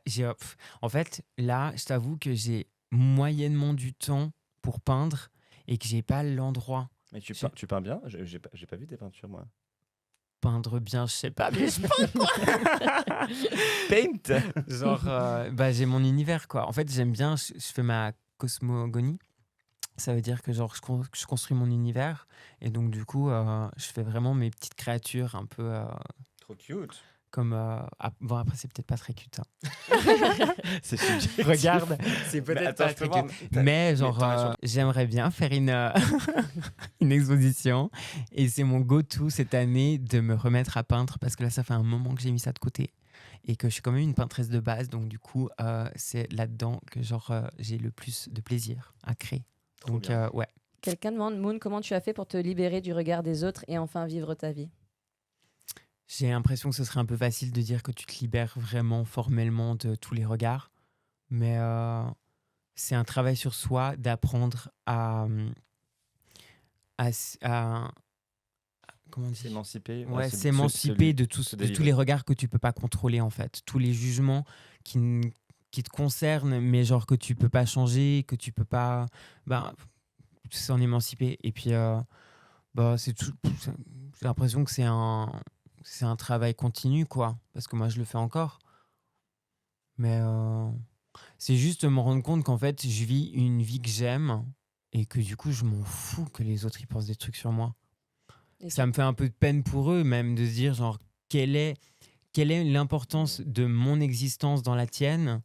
En fait, là, je t'avoue que j'ai moyennement du temps pour peindre et que j'ai pas l'endroit. Mais tu peins bien? J'ai pas vu tes peintures moi. Peindre bien, je sais pas, mais je peins quoi. Paint. Genre, j'ai mon univers quoi. En fait, j'aime bien, je fais ma cosmogonie. Ça veut dire que genre je construis mon univers et donc du coup je fais vraiment mes petites créatures un peu Trop cute. comme bon après c'est peut-être pas très cute hein. C'est subjectif. Regarde, c'est Mais peut-être attends, pas je très peux voir, cute. mais Mais genre j'aimerais bien faire une exposition et c'est mon go-to cette année de me remettre à peindre parce que là ça fait un moment que j'ai mis ça de côté et que je suis quand même une peintresse de base donc du coup c'est là-dedans que genre j'ai le plus de plaisir à créer. Trop Donc, bien. ouais. Quelqu'un demande, Moon, comment tu as fait pour te libérer du regard des autres et enfin vivre ta vie? J'ai l'impression que ce serait un peu facile de dire que tu te libères vraiment formellement de tous les regards. Mais c'est un travail sur soi d'apprendre à comment on dit? S'émanciper. Ouais, s'émanciper de tous les regards que tu peux pas contrôler en fait. Tous les jugements qui te concernent, mais genre que tu peux pas changer, que tu peux pas s'en émanciper. Et puis, c'est tout. J'ai l'impression que c'est un travail continu, quoi. Parce que moi, je le fais encore. Mais c'est juste me rendre compte qu'en fait, je vis une vie que j'aime et que du coup, je m'en fous que les autres ils pensent des trucs sur moi. Et Ça me fait un peu de peine pour eux, même de se dire, genre, quelle est l'importance de mon existence dans la tienne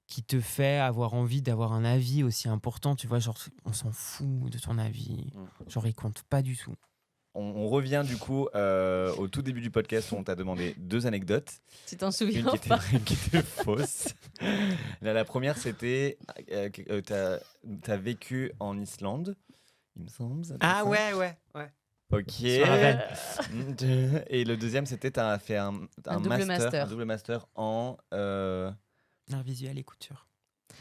qui te fait avoir envie d'avoir un avis aussi important, tu vois, genre on s'en fout de ton avis, genre il compte pas du tout. On revient du coup au tout début du podcast où on t'a demandé 2 anecdotes. Tu t'en souviens Une pas? qui était fausse. Là, la première c'était t'as vécu en Islande, il me semble. ça doit être ça. ouais. Ok. Sur la veine. Et le deuxième c'était t'as fait un double master. un double master en Art visuel et couture.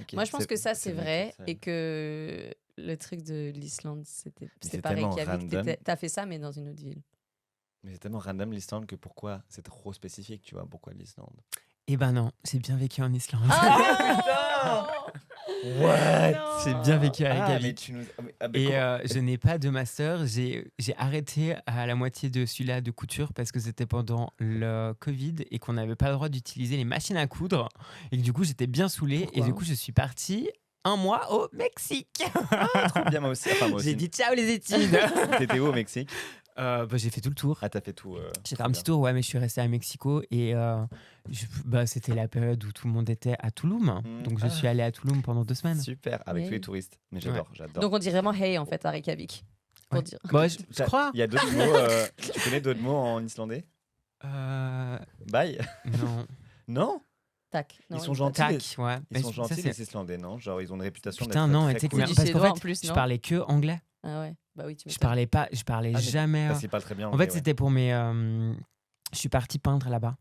ok, Moi, je pense que ça, c'est bien vrai. ça. Et que le truc de l'Islande, c'est c'est pareil. tellement Qu'il y avait que random. t'as fait ça, mais dans une autre ville. Mais c'est tellement random l'Islande que pourquoi c'est trop spécifique, tu vois, pourquoi l'Islande? Eh ben non, j'ai bien vécu en Islande. What? J'ai bien vécu avec mais Gabi. tu nous... Et je n'ai pas de master. J'ai arrêté à la moitié de celui-là de couture parce que c'était pendant le Covid et qu'on n'avait pas le droit d'utiliser les machines à coudre. Et que du coup, j'étais bien saoulée. Et du coup, je suis partie 1 mois au Mexique. trop bien, moi aussi. Enfin, moi aussi. J'ai dit ciao les études. T'étais où au Mexique? J'ai fait tout le tour. Ah, t'as fait tout. J'ai fait un petit tour, ouais, mais je suis resté à Mexico et c'était la période où tout le monde était à Tulum. Donc je suis allé à Tulum pendant 2 semaines. Super, avec Oui. tous les touristes. Mais j'adore. Donc on dit vraiment hey en fait à Reykjavik. Pour Ouais. dire. Bah, je crois. Il y a d'autres mots. Tu connais d'autres mots en islandais? Bye. Non. Non? Tac. Non, Ils sont il- gentils. Tac, ouais. Ils sont ça, gentils, c'est- les Islandais, non? Genre, ils ont une réputation Putain, d'être non, très et tu sais que cool. C'est du parce qu'en suédois en fait, plus, je non parlais que anglais. Ah ouais. Bah oui, tu Je m'étonnes. parlais Ah, mais jamais. Parce qu'ils parlent très bien En anglais, fait, ouais. c'était pour mes. Je suis parti peindre là-bas.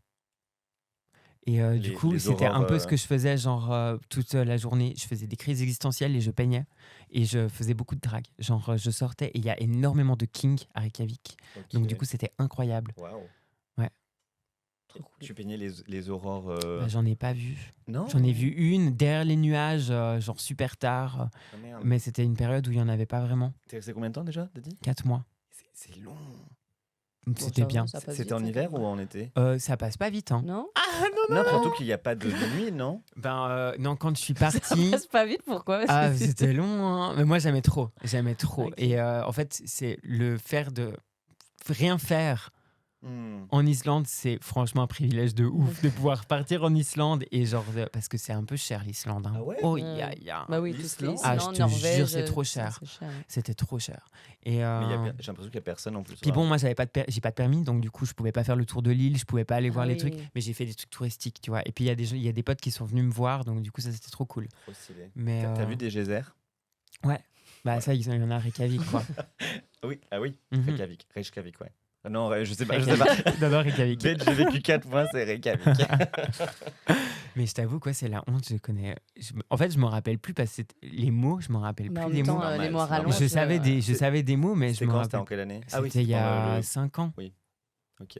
Et du Les- coup, les c'était un aurores, peu ce que je faisais, genre toute la journée. Je faisais des crises existentielles et je peignais. Et je faisais beaucoup de drague. Genre, je sortais et il y a énormément de king à Reykjavik. Ok. Donc, du coup, c'était incroyable. Waouh. Ouais. Trop cool. Tu peignais les aurores. Bah, j'en ai pas vu. Non? J'en ai vu une derrière les nuages, genre super tard. Ah, merde. Mais c'était une période où il n'y en avait pas vraiment. T'es resté combien de temps déjà, t'as dit? 4 mois. C'est long. Donc, Bon, c'était ça va, bien. ça passe C'était vite, en ça, hiver quand ou même. en été? Ça passe pas vite, hein. Non. Non, surtout qu'il n'y a pas de nuit, non? Non, quand je suis Ça partie. passe pas vite, pourquoi? Ah, c'était long, hein. Mais moi, j'aimais trop. J'aimais trop. Ok. Et en fait, c'est le faire de rien faire Hmm. en Islande, c'est franchement un privilège de ouf de pouvoir partir en Islande et genre parce que c'est un peu cher l'Islande. Hein. Ah ouais Oh, Bah oui, tout ce qui est l'Islande. Ah, je Islande, te Norvège, jure, c'est trop cher. c'est cher. C'était trop cher. Et Mais j'ai l'impression qu'il n'y a personne en plus. puis bon, moi, j'ai pas de permis, donc du coup, je pouvais pas faire le tour de l'île, je pouvais pas aller voir Ah les oui. trucs, mais j'ai fait des trucs touristiques, tu vois. Et puis il y a des potes qui sont venus me voir, donc du coup, ça c'était trop cool. Trop stylé. Mais T'as vu des geysers? bah ça, il y en a à Reykjavik, quoi. Oui, ah oui, Mhm. Reykjavik. Reykjavik, ouais. Ah non, je sais pas, je sais pas. Non, non, Reykjavik. J'ai vécu 4 mois, c'est Reykjavik. Mais je t'avoue, quoi, c'est la honte. En fait, je me rappelle plus parce que les mots, je me rappelle Mais en plus même des temps, mots. normal, les mots à c'est normal. rallonge. Je savais des mots, mais je C'était me quand? C'était rappelle. en quelle année? C'était il y a pendant 5 ans. Ok.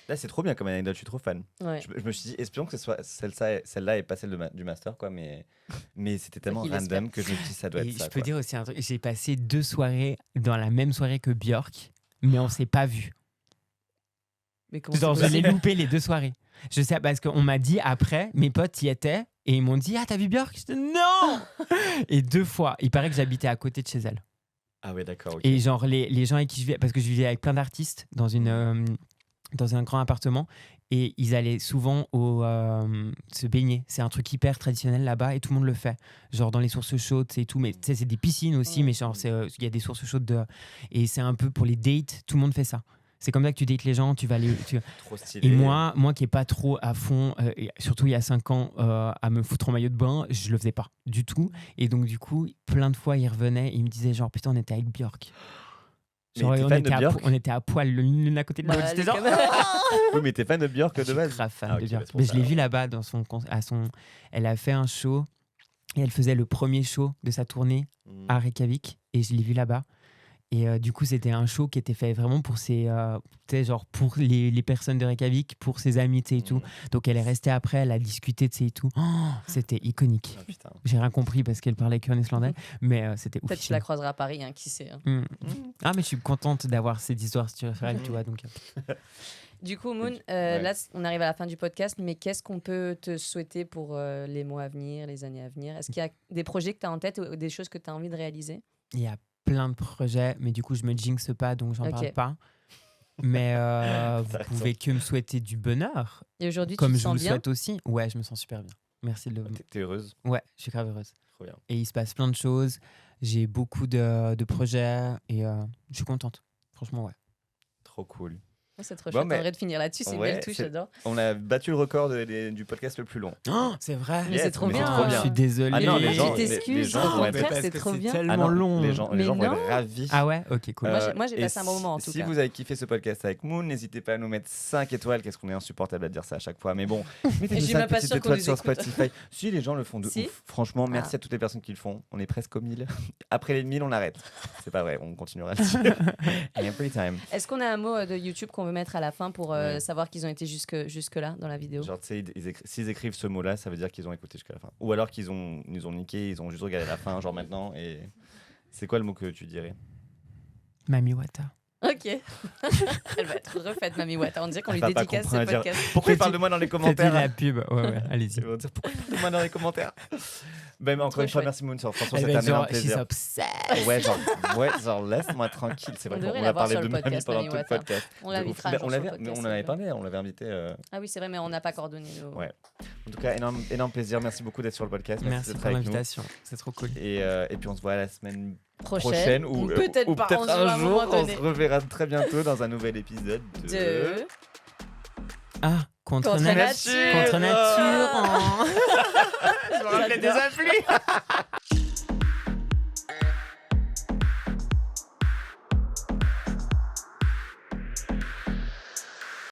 Là, c'est trop bien comme anecdote, je suis trop fan. Ouais. Je me suis dit, espérons que ce soit celle-là et pas celle du master, quoi, mais c'était tellement qu'il random que je me suis dit, ça doit Et être ça. je peux quoi. dire aussi un truc. J'ai passé 2 soirées dans la même soirée que Björk, mais on s'est pas vu. Mais comment Genre, c'est je l'ai possible loupé les 2 soirées. Je sais parce qu'on m'a dit après, mes potes y étaient et ils m'ont dit ah t'as vu Björk? Je dis non. Et 2 fois. Il paraît que j'habitais à côté de chez elle. Ah ouais, d'accord. ok. Et genre les gens avec qui je vivais, parce que je vivais avec plein d'artistes dans un grand appartement, et ils allaient souvent se baigner. C'est un truc hyper traditionnel là-bas et tout le monde le fait. Genre dans les sources chaudes et tout, mais tu sais c'est des piscines aussi, mais genre il y a des sources chaudes dehors. Et c'est un peu pour les dates, tout le monde fait ça. C'est comme ça que tu dates les gens, tu vas aller. Trop stylé. Et moi qui est pas trop à fond, et surtout il y a 5 ans, à me foutre en maillot de bain, je le faisais pas du tout. Et donc du coup, plein de fois, ils revenaient et ils me disaient genre putain, on était avec Björk. Mais Genre, t'es on fan était de à Björk? on était à poil l'une à côté de l'autre. Bah, J'étais les genre, camarades. Oui, mais t'es fan de Björk je de suis base? grave fan Ah, de ok, Björk. bah, c'est pour Mais je ça. l'ai vu là-bas elle a fait un show et elle faisait le premier show de sa tournée Hmm. à Reykjavik et je l'ai vu là-bas. Et du coup, c'était un show qui était fait vraiment pour genre pour les personnes de Reykjavik, pour ses amis, tu sais, et tout. Donc elle est restée après, elle a discuté, tu sais, et tout. Oh, c'était iconique. Ah, putain. J'ai rien compris parce qu'elle parlait qu'en islandais, mais c'était ouf. Peut-être que tu la croiseras à Paris, hein, qui sait. Hein. Ah, mais je suis contente d'avoir cette histoire sur elle, tu vois. Donc, Du coup, Moon, Ouais. là, on arrive à la fin du podcast, mais qu'est-ce qu'on peut te souhaiter pour les mois à venir, les années à venir? Est-ce qu'il y a des projets que tu as en tête ou des choses que tu as envie de réaliser? il y a plein de projets, mais du coup, je me jinxe pas, donc j'en Ok. parle pas. Mais vous T'as raison. pouvez que me souhaiter du bonheur, Et aujourd'hui, tu comme te je vous sens le bien? souhaite aussi. Ouais, je me sens super bien. Merci de le. T'es heureuse? Ouais, je suis grave heureuse. Trop bien. Et il se passe plein de choses. J'ai beaucoup de projets et je suis contente. Franchement, ouais. Trop cool. Oh, c'est trop Bon, chouette. mais- En vrai, de finir là-dessus, c'est une Ouais, belle touche, c'est- j'adore. On a battu le record du podcast le plus long. Oh, c'est vrai. Mais c'est trop bien. trop Je bien. suis désolée. Ah non, les Ah, gens, tu t'excuses, les gens au vont être- contraire, parce c'est que trop bien. tellement Ah non, long. les gens Mais vont non. être ravis. Ah ouais, ok, cool. Moi, j'ai et passé un bon moment, en tout si cas. vous avez kiffé ce podcast avec Moon, n'hésitez pas à nous mettre 5 étoiles. Qu'est-ce qu'on est insupportable à dire ça à chaque fois. Mais bon, mettez-nous Je suis 5 même pas petites sûre qu'on étoiles nous sur écoute. Spotify. Si, les gens le font de Si ouf. Franchement, merci Ah. à toutes les personnes qui le font. On est presque aux 1000. Après les 1000, on arrête. C'est pas vrai, on continuera là-dessus. Every time. Est-ce qu'on a un mot de YouTube qu'on veut mettre à la fin pour Ouais. savoir qu'ils ont été jusque-là dans la vidéo? Genre, tu sais, s'ils écrivent ce mot-là, ça veut dire qu'ils ont écouté jusqu'à la fin. Ou alors qu'ils nous ont niqué, ils ont juste regardé la fin, genre maintenant. Et c'est quoi le mot que tu dirais? Mami Wata. Ok, Ok. Elle va être refaite, Mamie Wata. On dirait qu'on lui Elle va pas dédicace ce comprendre, elle va dire, podcast. Pourquoi il parle de moi dans les Faites-lui commentaires la pub. Ouais, allez-y. Ils vont dire pourquoi il parle de moi dans les commentaires. Ben, encore Trop une fois, chouette. merci Moonshore. Franchement, Elle c'était va un être genre, énorme she's plaisir. obsessed. Ouais, genre laisse-moi tranquille. C'est vrai On qu'on devrait a l'avoir parlé sur de le Mamie podcast, pendant Mamie tout le Wata. podcast. On l'invitera Mais un jour sur le podcast. on en avait parlé, on l'avait invité. Ah oui, c'est vrai, mais on n'a pas coordonné. Ouais. En tout cas, énorme plaisir. Merci beaucoup d'être sur le podcast. Merci d'être pour avec nous. l'invitation. C'est trop cool. Et puis on se voit la semaine Prochaine. ou peut-être ou pas. peut-être On se voit à un un jour. moment On donné. se reverra très bientôt dans un nouvel épisode de... Ah, contre Contre nature. nature. Contre nature. Je me rappelais des applis.